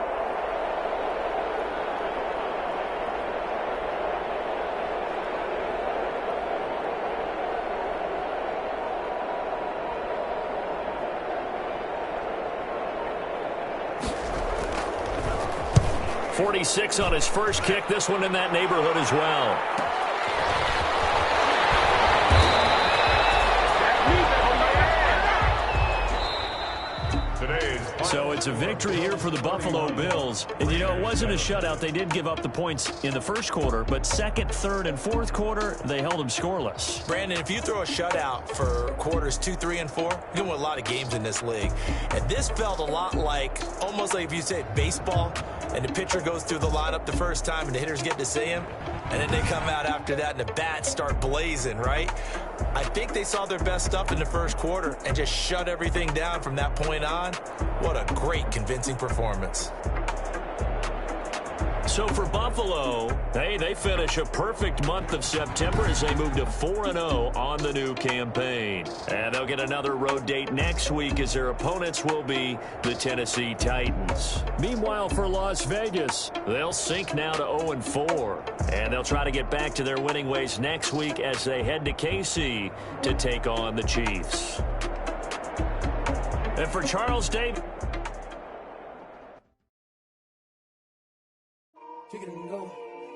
.46 on his first kick. This one in that neighborhood as well. So it's a victory here for the Buffalo Bills. And, you know, it wasn't a shutout. They did give up the points in the first quarter, but second, third, and fourth quarter, they held them scoreless. Brandon, if you throw a shutout for quarters 2, 3, and 4, you're going to win a lot of games in this league. And this felt a lot like, almost like if you said baseball, and the pitcher goes through the lineup the first time and the hitters get to see him, and then they come out after that and the bats start blazing, right? I think they saw their best stuff in the first quarter and just shut everything down from that point on. What a great, convincing performance. So for Buffalo, hey, they finish a perfect month of September as they move to 4-0 on the new campaign. And they'll get another road date next week as their opponents will be the Tennessee Titans. Meanwhile, for Las Vegas, they'll sink now to 0-4. And they'll try to get back to their winning ways next week as they head to KC to take on the Chiefs. And for Charles Davis, kick it and go,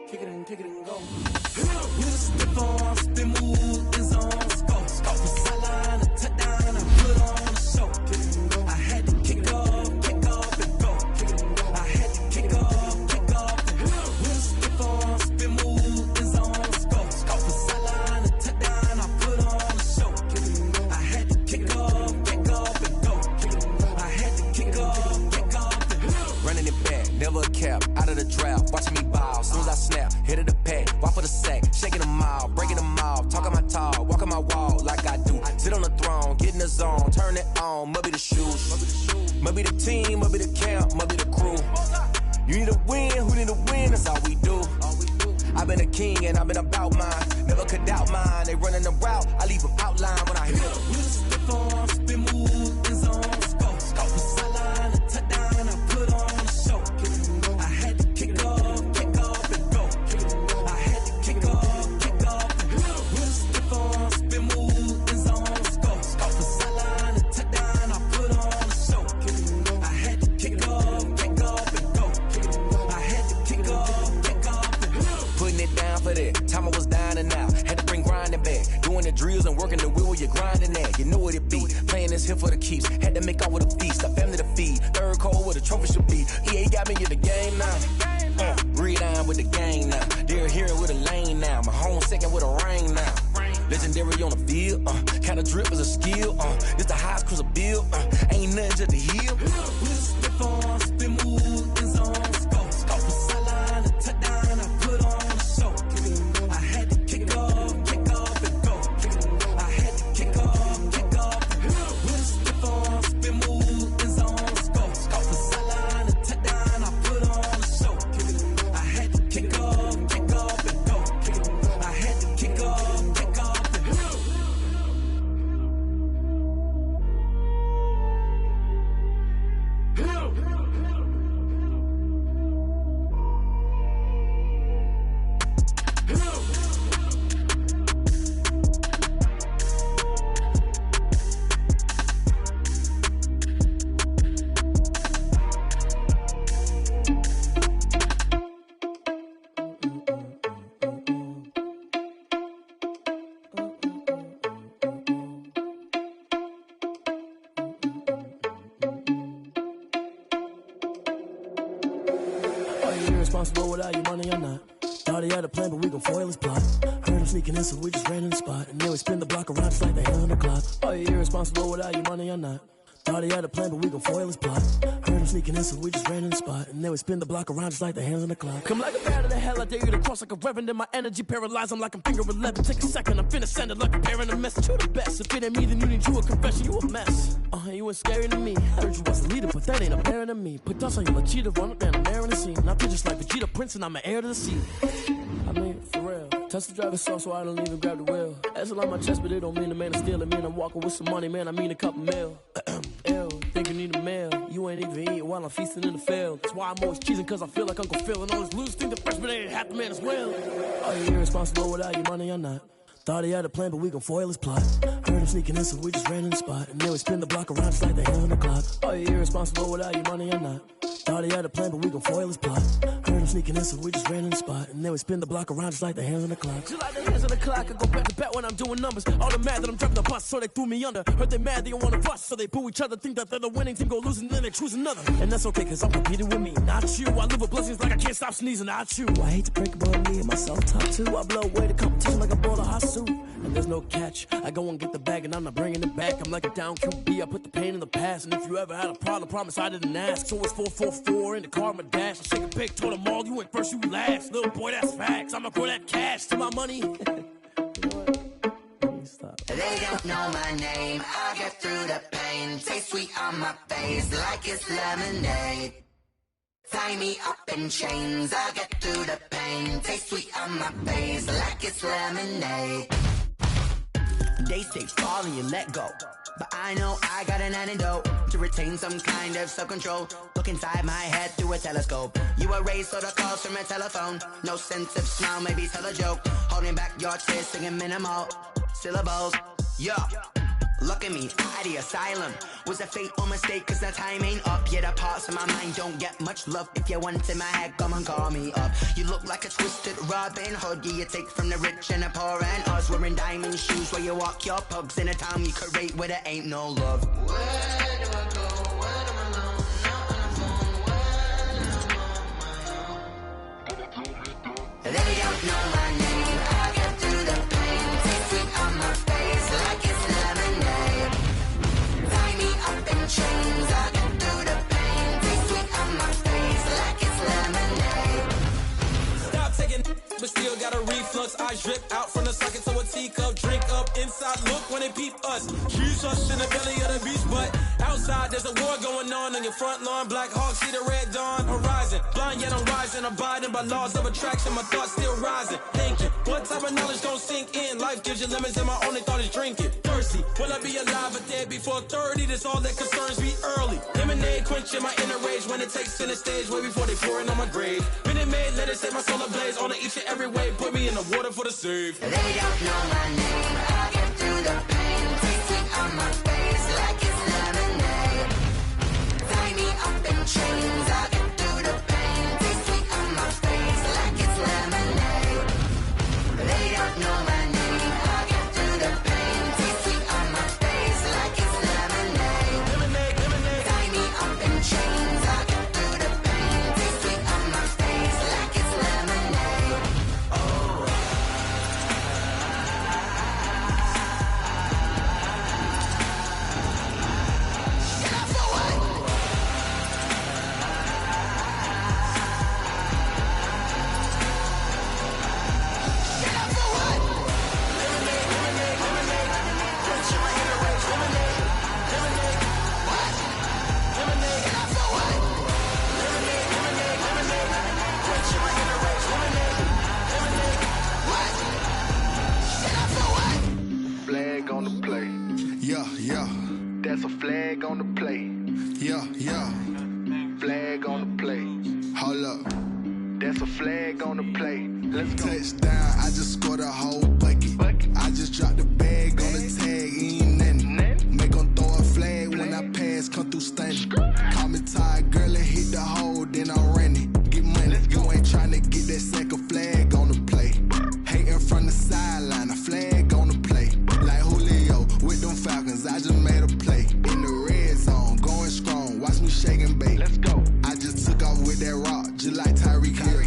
kick it and go. With a stiff on, spin move, is on, go. From sideline to touchdown, I put on a show. Kick it and go. I had to kick off and go. Kick it and go. I had to kick off and go. With a stiff on, spin move, is on, go. From sideline to touchdown, I put on a show. Kick it and go. I had to kick off and go. Kick it and go. I had to kick off and go. Running it back, never a cap, out of the draft. Watching me ball, soon as I snap, hit of the pack, walk for the sack, shaking them all, breaking them off, talking my talk, walking my wall like I do. Sit on the throne, get in the zone, turn it on, must be the shoes, must be the team, must be the camp, must be the crew. You need a win, who need a win, that's all we do. I've been a king and I've been about mine, never could doubt mine, they running the route, I leave them outline when I hit them. With a stiff on, spin move, is on, go from sideline to touchdown, I put on a show. I had to kick off and go. I had to kick off and go. With a stiff on, spin move, is on, go from sideline to touchdown, I put on a show. I had to kick off and go. I had to kick off and go. Putting it down for that, time I was down and out, had to bring grinding back, doing the drills and working the wheel where you're grinding at, you know what it be, playing this here for the keeps, had to make out with a feast, a family to feed, third cold where the trophy should be, EA got me in the game now, read on with the game now, they're here with a lane now, my home second with a ring now, legendary on the field, kind of drip is a skill, this the highest cruiser bill, ain't nothing just to heal. With a stiff on, spin move, is on, go from sideline to touchdown, I put on a show. I had to kick off and go. I had to kick off and go. With a stiff on, spin move, is on, go from sideline to touchdown, I put on a show. I had to kick off and go. I had to kick off and go. irresponsible without your money or not. Thought he had a plan, but we gon' foil his plot. Heard him sneaking in, so we just ran in the spot. And then we spin the block around just like the hand on the clock. Are you irresponsible without your money or not? Thought he had a plan, but we gon' foil his plot. Heard him sneaking in, so we just ran in the spot. And then we spin the block around just like the hands on the clock. Come like a bat of the hell, I dare you to cross like a reverend. In my energy paralyzed, I'm like I'm finger 11. Take a second, I'm finna send it like a parent a message. You the best, if it ain't me, then you need you a confession. You a mess, you ain't scary to me. Heard you was a leader, but that ain't apparent to me. Put dust on you like cheetah, run up down the air in the scene. Not just like Vegeta Prince, and I'm an heir to the sea. I mean, for real. Touch the driver's soft, so I don't even grab the wheel. That's on my chest, but it don't mean the man is stealing. Mean I'm walking with some money, man, I mean a couple mil. Ew, think you need a meal. You ain't even eating while I'm feasting in the field. That's why I'm always cheesing, cause I feel like Uncle Phil. And all this loose think the freshman ain't half the man as well. Are you irresponsible without your money or not? Thought he had a plan, but we gon' foil his plot. Heard him sneaking in, so we just ran in the spot. And then we spin the block around just like the hand on the clock. Are you irresponsible without your money or not? Thought he had a plan, but we gon' foil his plot. Heard him sneaking in, so we just ran in the spot. And then we spin the block around just like the hands on the clock. Just like the hands on the clock, I go back to back when I'm doing numbers. All the mad that I'm driving the bus, so they threw me under. Heard they mad, they don't wanna bust, so they boo each other. Think that they're the winning team, go losing, then they choose another. And that's okay, cause I'm competing with me, not you. I live with blessings like I can't stop sneezing, not you. I hate to break about me and my self-talk too. I blow away the competition like I bought a hot suit. And there's no catch, I go and get the bag and I'm not bringing it back. I'm like a down QB, I put the pain in the past. And if you ever had a problem, promise I didn't ask. So it's 4-4-4 in the car, my dash. I shake a pick, told them all, you went first, you last. Little boy, that's facts, I'ma grow that cash to my money. You know what? Stop. They don't know my name, I get through the pain. Taste sweet on my face like it's lemonade. Tie me up in chains, I get through the pain. Taste sweet on my face like it's lemonade. They say fall and you let go, but I know I got an antidote to retain some kind of self-control. Look inside my head through a telescope. You erase all the calls from a telephone. No sense of smile, maybe tell a joke. Holding back your tears, singing minimal syllables. Yeah, look at me, out of the asylum. Was a fate or mistake, cause the time ain't up. Yeah, the parts of my mind don't get much love. If you want in my head, come and call me up. You look like a twisted Robin Hood. Yeah, you take from the rich and the poor and us. Wearing diamond shoes where you walk your pugs. In a town you create where there ain't no love. Where do I go? When I'm alone? Not on the phone. When I'm on my own. They don't know my name. I get through the pain. Taste sweet on my face like it's lemonade. Tie me up in chains. I get through the pain. Taste sweet on my face like it's lemonade. Stop taking, but still got a reflux. Eyes drip out from the socket to a teacup. Drink up inside, look when they peep us. Choose us in the belly of the beast, but outside there's a war going on your front lawn. Black Hawk, see the red dawn horizon. Blind yet I'm rising, abiding by laws of attraction. My thoughts still rising, thinking what type of knowledge don't sink in. Life gives you lemons and my only thought is drinking. Thirsty, will I be alive or dead before 30? That's all that concerns me early. Lemonade quenching my inner rage when it takes center stage way before they pour it on my grave. Minute Maid, let it set my soul ablaze on each and every way. Put me in the water for the save. They don't know my name. I get through the pain. Taste sweet on my face like it's lemonade. Tie me up in chains. I get through the pain. Taste sweet on my face like it's lemonade. They don't know my name. I get through the pain. Taste sweet on my face like it's lemonade. Lemonade, lemonade. Tie me up in chains. I get through the pain. Taste sweet on my face like it's lemonade. Flag on the play. Yeah, yeah. That's a flag on the play. Yeah, yeah. Flag on the play. Hold up. That's a flag on the play. Let's go. Touchdown, I just scored a whole bucket. I just dropped the bag on the tag, ain't nothing. Make 'em throw a flag when I pass, come through stunning. Call me tired, girl, and hit the hole, then I'm running. Get money, you ain't tryna get that second flag on the play. Hating from the sideline, a flag on the play. Like Julio with them Falcons, I just made a play. In the red zone, going strong, watch me shake and bake. Let's go. I just took off with that rock, just like Tyreek Hill.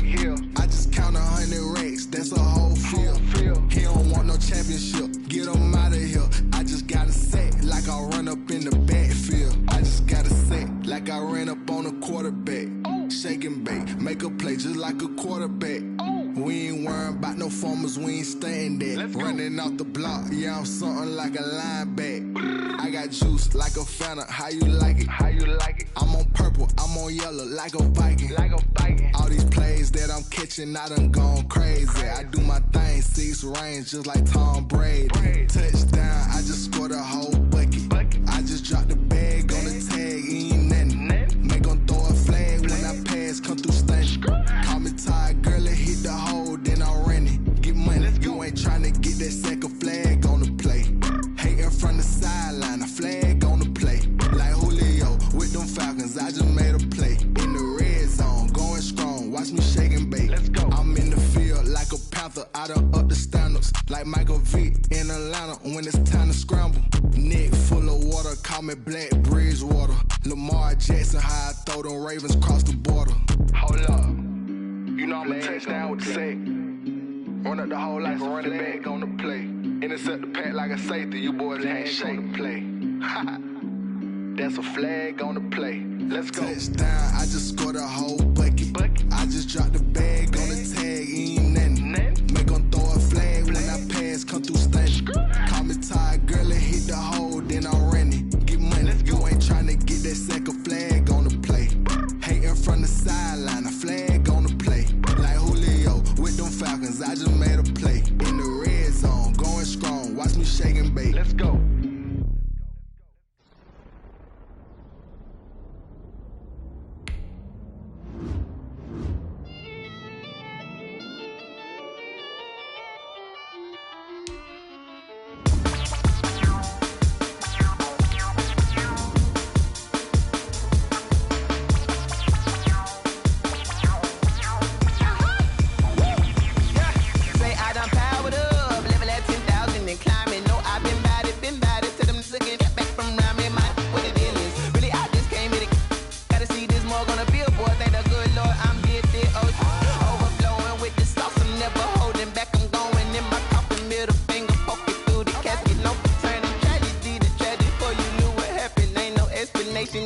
like I ran up on a quarterback. Shake and bake, make a play just like a quarterback. We ain't worrying about no formers, we ain't staying there. Running off the block, yeah, I'm something like a linebacker. I got juice like a Fanta, how you like it? How you like it? I'm on purple, I'm on yellow, like a Viking. Like a Viking. All these plays that I'm catching, I done gone crazy. I do my thing, 6 range, just like Tom Brady. Touchdown, I just scored a whole bucket. I just dropped the bag on the tag, ain't nothing. Make 'em throw a flag when I pass, come through stunning. Call me tired, girl, it hit the hole, then I'm running. Get money, you ain't tryna get that second flag on the play. Hating from the sideline, a flag on the play. Like Julio with them Falcons, I just made a play. In the red zone, going strong, watch me shake and bake. Let's go. I'm in the field like a Panther, I done up the standards. Like Michael Vick in Atlanta when it's time to scramble. Neck full of water, call me Black Bridgewater. Lamar Jackson, how I throw them Ravens cross the border. Hold up, you know I'm a touchdown with the sack. Run up the whole like a running back on the play. Intercept the pack like a safety, you boys ain't shake the play. That's a flag on the play. Let's go. Touchdown, I just scored a whole bucket. I just dropped the bag on the tag, ain't nothing. Make 'em throw a flag when I pass, come through stunning. Call me tired, girl, it hit the hole, then I'm running. Get money, you ain't tryna get that second flag on the play. Hating from the sideline, a flag on the play. Like Julio with them Falcons, I just made a play. In the red zone, going strong, watch me shake and bake. Let's go.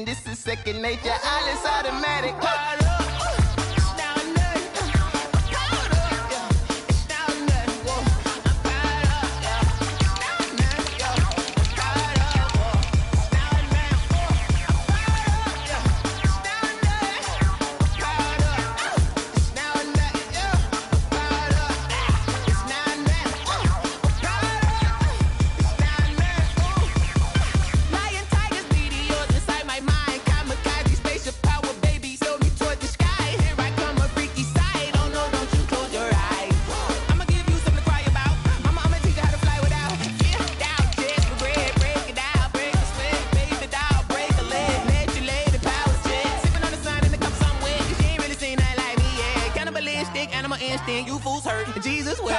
This is second nature, all is automatic. You fools hurt. Jesus will.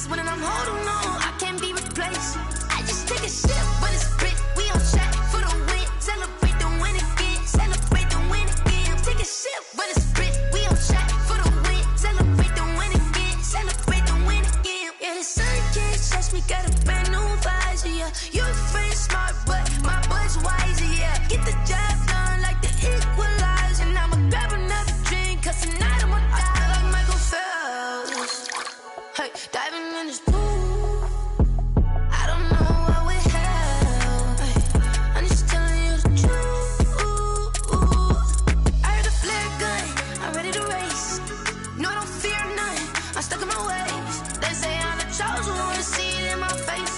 this one and I'm holding on. I can't be replaced. I just take a sip, but it's spit. We on track for the win. Celebrate the win again. Celebrate the win again. Take a sip, but it's spit. We on track for the win. Celebrate the win again. Celebrate the win again. Yeah, the sun can't touch me. Got a brand new visor. Yeah, your friend smart, but my bud's wiser. Yeah, get the job done like the equalizer. And I'ma grab another drink, 'cause tonight I'ma die like Michael Phelps. Hey, diving in this pool. I don't know what would help. Hey, I'm just telling you the truth. I heard the flare gun. I'm ready to race. No, I don't fear none. I'm stuck in my ways. They say I'm the chosen one. See it in my face.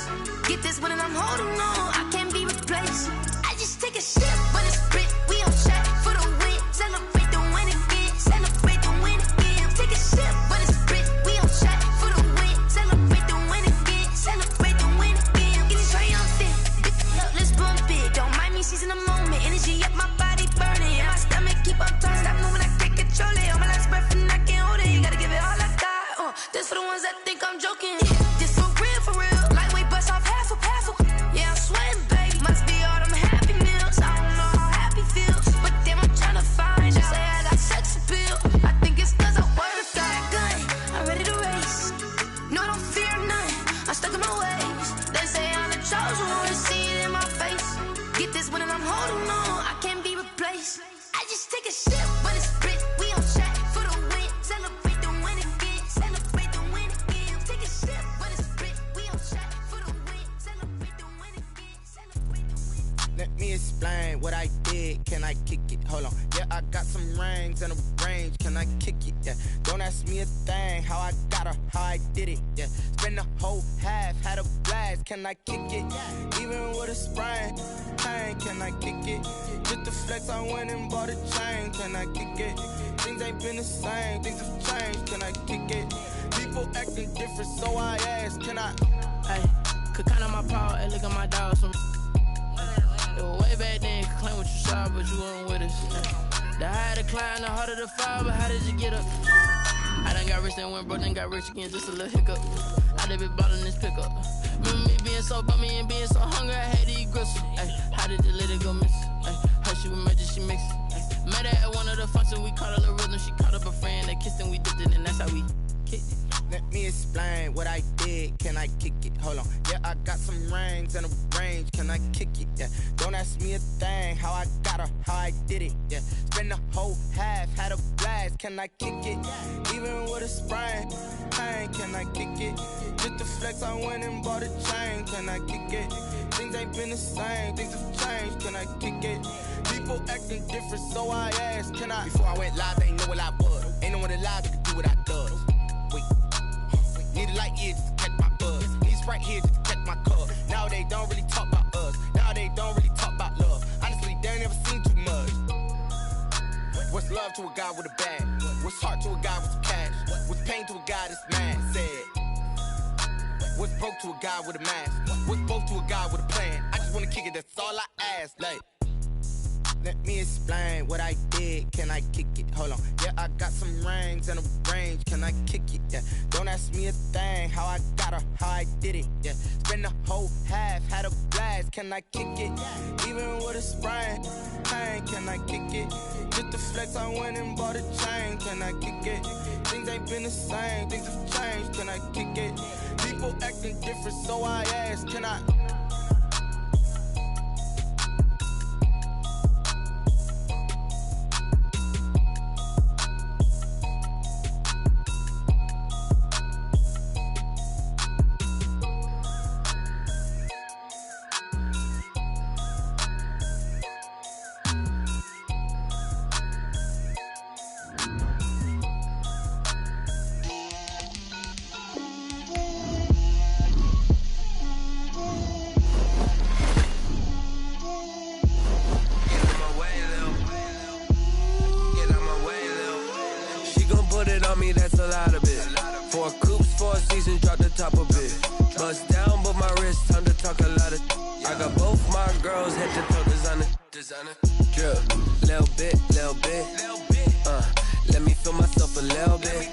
Get this one and I'm holding on. I can't be replaced. I just take a sip, but it's spit. We on track for the win. Celebrate the win again. Celebrate the win again. Take a sip, but it's spit. We on track for the win. Celebrate the win again. Celebrate the win again. Get it triumphant. Look, let's bump it. Don't mind me, seizing the moment. Energy up, my body burning. And my stomach keep on turning. Stop moving, I can't control it. On my last breath and I can't hold it. You gotta give it all I got. This for the ones that think I'm joking. This for real, for real. Lightweight bust off half a half. Yeah, I'm sweating, baby. Must be all them happy meals. I don't know how happy feels, but damn, I'm tryna find you. Say I got sex appeal. I think it's 'cause I work. Got a gun. I'm ready to race. No, I don't fear none. I'm stuck in my ways. They say I'm the chosen one. See it in my face. Get this one and I'm holding on. I can't be replaced. I just take a sip, but it's spit. We on track for the win. Celebrate the win again. Celebrate the win again. Take a sip, but it's spit. We on track for the win. Celebrate the win again. Celebrate the win. Let me explain what I did. Can I kick it? Hold on. Yeah, I got some rings and a range. Can I kick it? Yeah. Don't ask me a thing. How I got her, how I did it. Yeah. Spend the whole half, had a blast. Can I kick it? Even with a sprain. Pain, can I kick it? Just the flex, I went and bought a chain. Can I kick it? Things ain't been the same. Things have changed. Can I kick it? People acting different, so I ask. Can I? Hey, could count on my power and look at my dogs. It was way back then, could claim what you saw, but you weren't with us. The higher the climb, the harder the fall, but how did you get up? I done got rich and went broke, then got rich again, just a little hiccup. I done been ballin' this pickup. Remember me being so bummy and being so hungry, I had to eat gristle. Ay, how did the lady go miss? Ay, her she was magic, she mixed. Met her at one of the functions, we caught a little rhythm, she caught up a friend, they kissed and we dipped it, and that's how we kicked it. Let me explain what I did. Can I kick it? Hold on. Yeah, I got some rings and a range. Can I kick it? Yeah. Don't ask me a thing. How I got her, how I did it. Yeah. Spend the whole half, had a blast. Can I kick it? Even with a sprain. Pain, can I kick it? Just the flex, I went and bought a chain. Can I kick it? Things ain't been the same. Things have changed. Can I kick it? People acting different, so I asked. Can I? Before I went live, they ain't know what I was. Ain't no one alive that could do what I does. Wait. Need a light here just to catch my buzz. Need Sprite here just to catch my cup. Now they don't really talk about us. Now they don't really talk about love. Honestly, they ain't never seen too much. What's love to a guy with a bag? What's heart to a guy with some cash? What's pain to a guy that's mad? Said. What's broke to a guy with a mask? What's both to a guy with a plan? I just wanna kick it, that's all I ask. Like. Let me explain what I did. Can I kick it? Hold on. Yeah, I got some rings and a range. Can I kick it? Yeah. Don't ask me a thing. How I got her, how I did it. Yeah. Spend the whole half, had a blast. Can I kick it? Even with a sprain. Pain, can I kick it? Just the flex, I went and bought a chain. Can I kick it? Things ain't been the same. Things have changed. Can I kick it? People acting different, so I ask. Can I? Let me feel myself a little bit.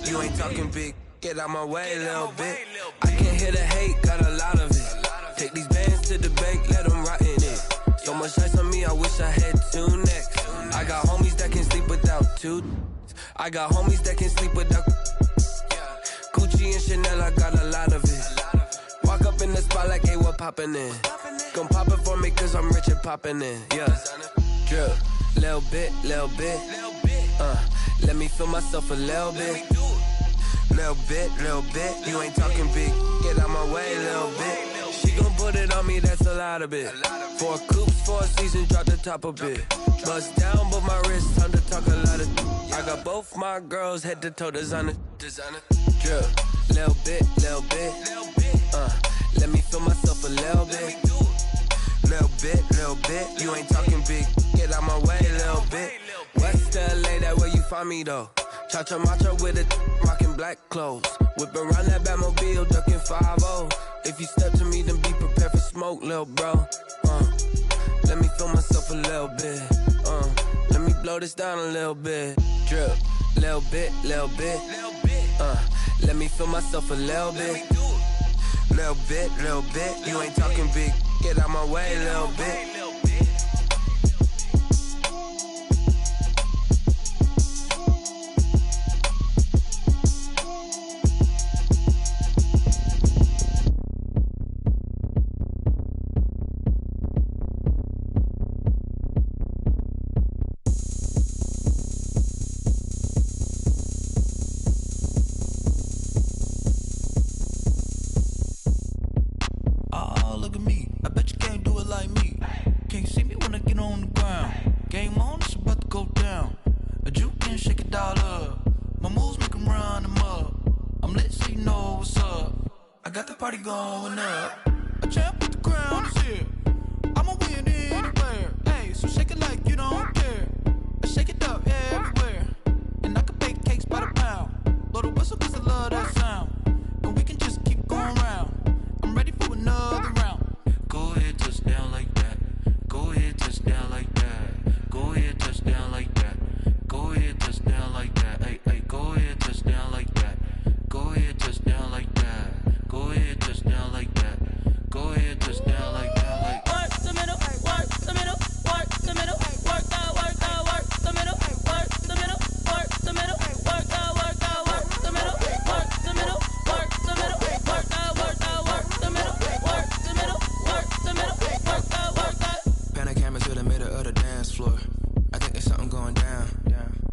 You ain't talking big, get out my way a little bit. I can't hear the hate, got a lot of it. Take these bands to the bank, let them rot in it. So much ice on me, I wish I had two necks. I got homies that can sleep without two. I got homies that can sleep without Gucci and Chanel, I got a lot of it. Walk up in the spot like, hey, what poppin' in? Gon' pop it for me cause I'm rich and poppin' in, yeah. Drip, little bit, let me feel myself a little bit. Little bit, you ain't talking big, get out my way a little bit. She gon' put it on me, that's a lot of it. 4 coops, 4 seasons, drop the top a bit. Bust down, but my wrist, time to talk a lot of. I got both my girls head to toe designer. Drip, little bit, let me feel myself a little bit. Little bit, you ain't talking big, get out my way a little bit. West LA, that where you find me though. Cha-cha matcha with it, rockin' black clothes. Whip around that Batmobile, ducking 5-0. If you step to me, then be prepared for smoke, lil' bro. Let me feel myself a little bit. Let me blow this down a little bit. Drip, little bit. Let me feel myself a little bit. Little bit, you ain't talking big. Get out my way a little bit. Going up, a champ with the crown is here. I'ma win anywhere. Hey, so shake it like you don't care. I shake it up everywhere. And I can bake cakes by the pound. Blow the whistle cause I love that sound. And we can just keep going round. I'm ready for another round. Go ahead, touch down like that. Go ahead, touch down like that. Go ahead, touch down like that. Go ahead, touch down like that. Hey, go ahead, touch down like that. Go ahead, touch down like that. Go ahead, touch down like that. Go ahead, touch down like that. Like work the middle, work the middle, work the middle, work out, work the middle, work the middle, work the middle, work out, work the middle, work the middle, work the middle, work out, work the middle, work the middle, work the middle, work out, work out. Pan a camera to the middle of the dance floor. I think there's something going down.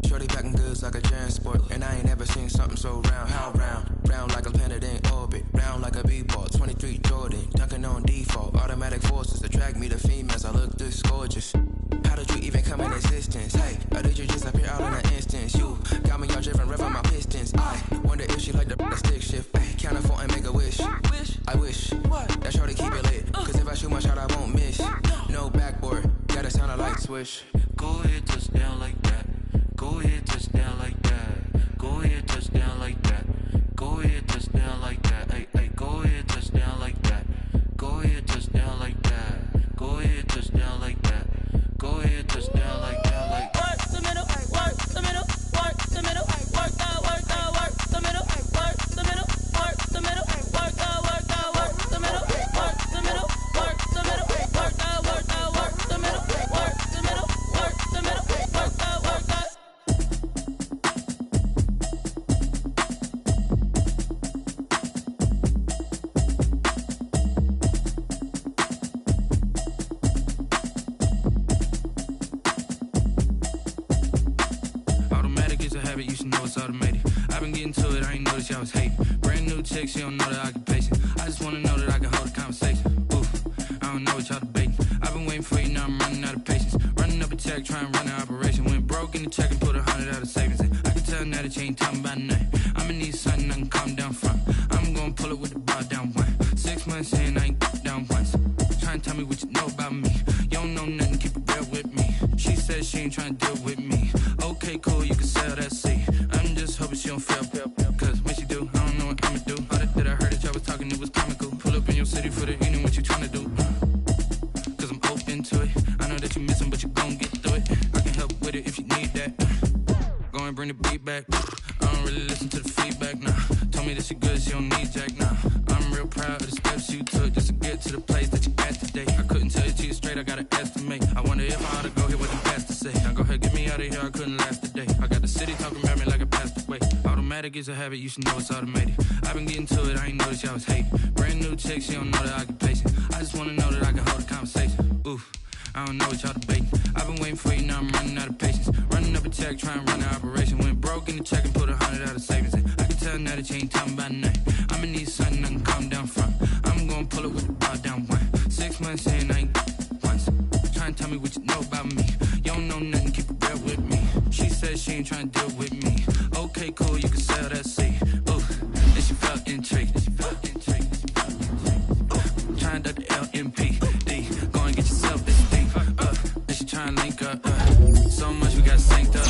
Shorty packing goods like a transport, and I ain't never seen something so round. How round? Round like a planet in orbit, round like a b-ball. 23 Jordan, dunking on default. Automatic forces attract me to females. I look this gorgeous. How did you even come in existence? Hey, or did you just appear out in an instance? You got me all driven, revving my pistons. I wonder if she like the stick shift. Ay, count a 4 and make a wish. I wish that shorty keep it lit. Cause if I shoot my shot, I won't miss. No backboard, gotta sound a light switch. Go ahead, touch down like that. Go ahead, touch down like that. Go ahead, touch down like that. Go ahead, touch down like that. Hey, go ahead, touch down like that. Go ahead, touch down like that. Go ahead, touch down like that. Go ahead, touch down like that. Like work the middle, work the middle, work the middle, work out, work the middle, work the middle, work the middle, work out, work the middle, work the middle, work the middle, work out, work the middle, work the middle, work the middle, work out, work out. You should know it's automated. I've been getting to it, I ain't noticed y'all was hating. Brand new chick, she don't know the occupation. I just wanna know that I can hold a conversation. Oof, I don't know what y'all debating. I've been waiting for you, now I'm running out of patience. Running up a check, trying to run an operation. Went broke in the check and put 100 out of savings in. I can tell now that you ain't talking about nothing. I'ma need something I can calm down from. I'm gonna pull it with the bar down one. 6 months in, I ain't down once. Trying to tell me what you know about me. You don't know nothing, keep it real with me. She said she ain't trying to deal with me. Okay, cool, you can sell that seat. I'm just hoping she don't fail. Cause when she do, I don't know what I'ma do. All that I heard that y'all was talking, it was comical. Pull up in your city for the evening, what you trying to do? Cause I'm open to it. I know that you missing, but you gon' get through it. I can help with it if you need that. Going bring the beat back. I don't really listen to the feedback, nah. Told me that she good, she don't need Jack, nah. I'm real proud of the steps you took just to get to the place that you at today. I couldn't tell you to you straight, I gotta estimate. I wonder if I ought to go here with the pastor say. Now go ahead, get me out of here, I couldn't last a day. I got the city talking about me like a pastor way. Automatic is a habit, you should know it's automated. I've been getting to it, I ain't noticed y'all was hating. Brand new chick, she don't know that I can patient. I just wanna know that I can hold a conversation. Oof. I don't know what y'all debating. I've been waiting for you, now I'm running out of patience. Running up a check, trying to run an operation. Went broke in the check and put 100 out of savings in. I can tell now that you ain't talking about nothing. I'ma need something I can calm down from. I'm gonna pull it with the bar down one. 6 months in, I ain't once. Trying to tell me what you know about me. You don't know nothing, keep it real with me. She said she ain't trying to deal with me. Okay, cool, you can sell that seed. Ooh, and she felt intrigued. Trying to duck the LMP. Go and get yourself this thing. And she trying to link up. So much we got synced up.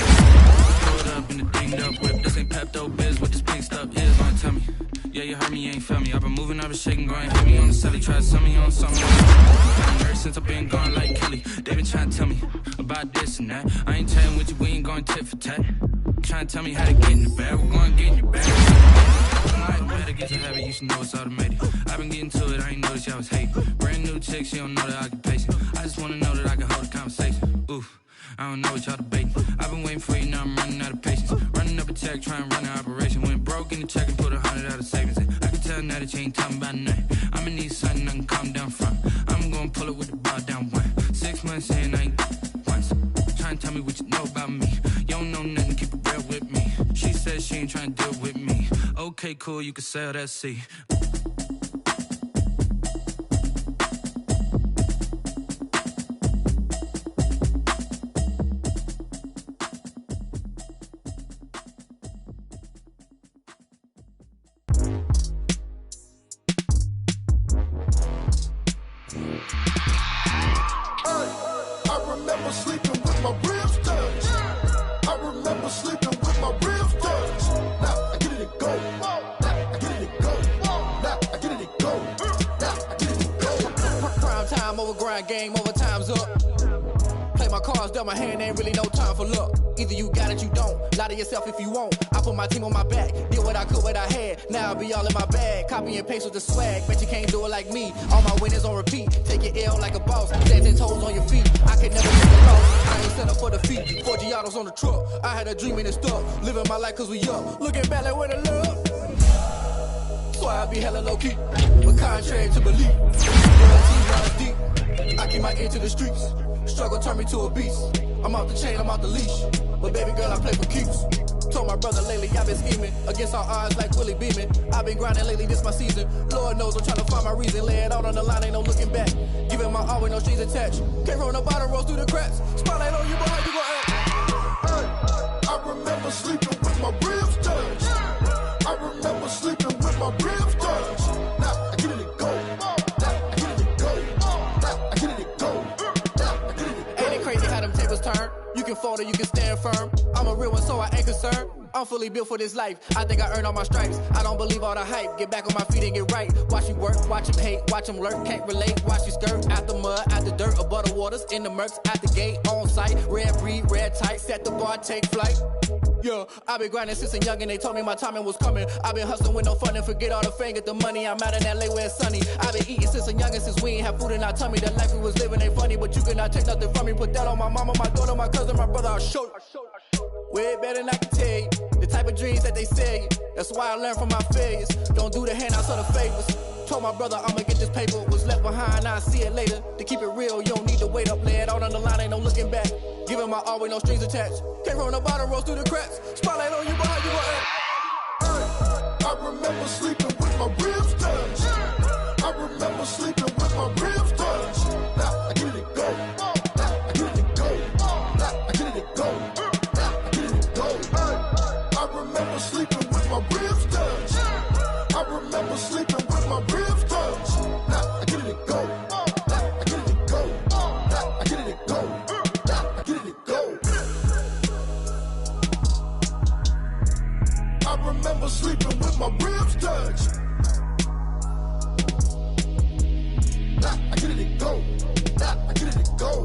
Pulled up in the dinged up whip. This ain't Pepto-Biz, what this pink stuff is. Gonna tell me. Yeah, you heard me, you ain't felt me. I've been moving, I've been shaking, go and hit me on the celly. Try to sell me on something. Ever since I've been gone like Kelly. They been trying to tell me about this and that. I ain't chatting with you, we ain't going tit for tat. Trying to tell me how to get in the bag. We're going to get in your bag. Better get to habit, you should know it's automated. I've been getting to it, I ain't noticed y'all was hating. Brand new chick, she don't know the occupation. I just wanna know that I can hold a conversation. Oof, I don't know what y'all debating. I've been waiting for you, now I'm running out of patience. Running up a check, trying to run an operation. Went broke in the check and put 100 out of savings in. I can tell now that you ain't talking about nothing. I'ma need something I can calm down from. I'm gonna pull it with the bar down one. 6 months in, I ain't once. Trying to tell me what you know about me. You don't know nothing, keep it real with me. She said she ain't trying to deal with me. Okay, cool, you can sell that seed. Game over, time's up. Play my cards, dealt my hand, ain't really no time for luck. Either you got it, you don't. Lie to yourself if you won't. I put my team on my back, did what I could, what I had. Now I'll be all in my bag. Copy and paste with the swag. Bet you can't do it like me. All my winners on repeat. Take your L like a boss. Stand 10 toes on your feet. I can never take a loss. I ain't set up for defeat. 4 Giottos on the truck. I had a dream and it's stuck. Living my life cause we up. Looking back like where the love. So I be hella low key. But contrary to belief. Loyalty runs deep. I keep my ear to the streets. Struggle turned me to a beast. I'm off the chain, I'm off the leash. But baby girl, I play for keeps. Told my brother lately, I've been scheming. Against all odds like Willie Beeman. I've been grinding lately, this my season. Lord knows I'm trying to find my reason. Lay it out on the line, ain't no looking back. Giving my all with no strings attached. Came from the bottom, roll through the cracks. Spotlight on you, boy, how you gon' act? I remember sleeping with my ribs touched. I remember sleeping with my ribs touched. Now I get it and go. You can fold or you can stand firm. I'm a real one, so I ain't concerned. I'm fully built for this life. I think I earned all my stripes. I don't believe all the hype. Get back on my feet and get right. Watch you work, watch him hate, watch him lurk. Can't relate, watch you skirt. Out the mud, out the dirt, above the waters, in the murks, out the gate, on site. Red breed, red tight, set the bar, take flight. Yeah, I've been grinding since a young and they told me my timing was coming. I've been hustling with no fun and forget all the fame, get the money. I'm out in LA where it's sunny. I've been eating since a young and since we ain't have food in our tummy. The life we was living ain't funny, but you cannot take nothing from me. Put that on my mama, my daughter, my cousin, my brother, I'll show you. Way better than I can tell you. The type of dreams that they sell you. That's why I learned from my failures. Don't do the handouts or the favors. Told my brother I'ma get this paper. Was left behind, I'll see it later. To keep it real, you don't need to wait up. Lay it out on the line, ain't no looking back. Giving my all with no strings attached. Came from the bottom, rose through the cracks. Spotlight on you, boy, how you gon' act? I remember sleeping with my ribs touched. I remember sleeping with my ribs touched. Now I get it and go. Now I get it and go. Now I get it and go. Now I get it and go. I remember sleeping with my ribs touched. I remember sleeping with my ribs touched. Now I get it and go. Now I get it and go. Now I get it and go. Now I get it and go. I remember sleeping with my ribs touched. Now I get it and go. Now I get it and go.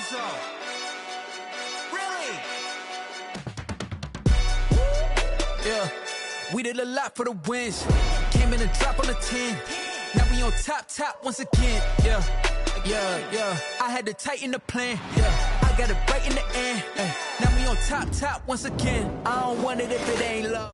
so. Really? Yeah, we did a lot for the wins. Came in and drop on the 10. Now we on top once again. Yeah. I had to tighten the plan. Yeah, I got it right in the end. Now we on top once again. I don't want it if it ain't love.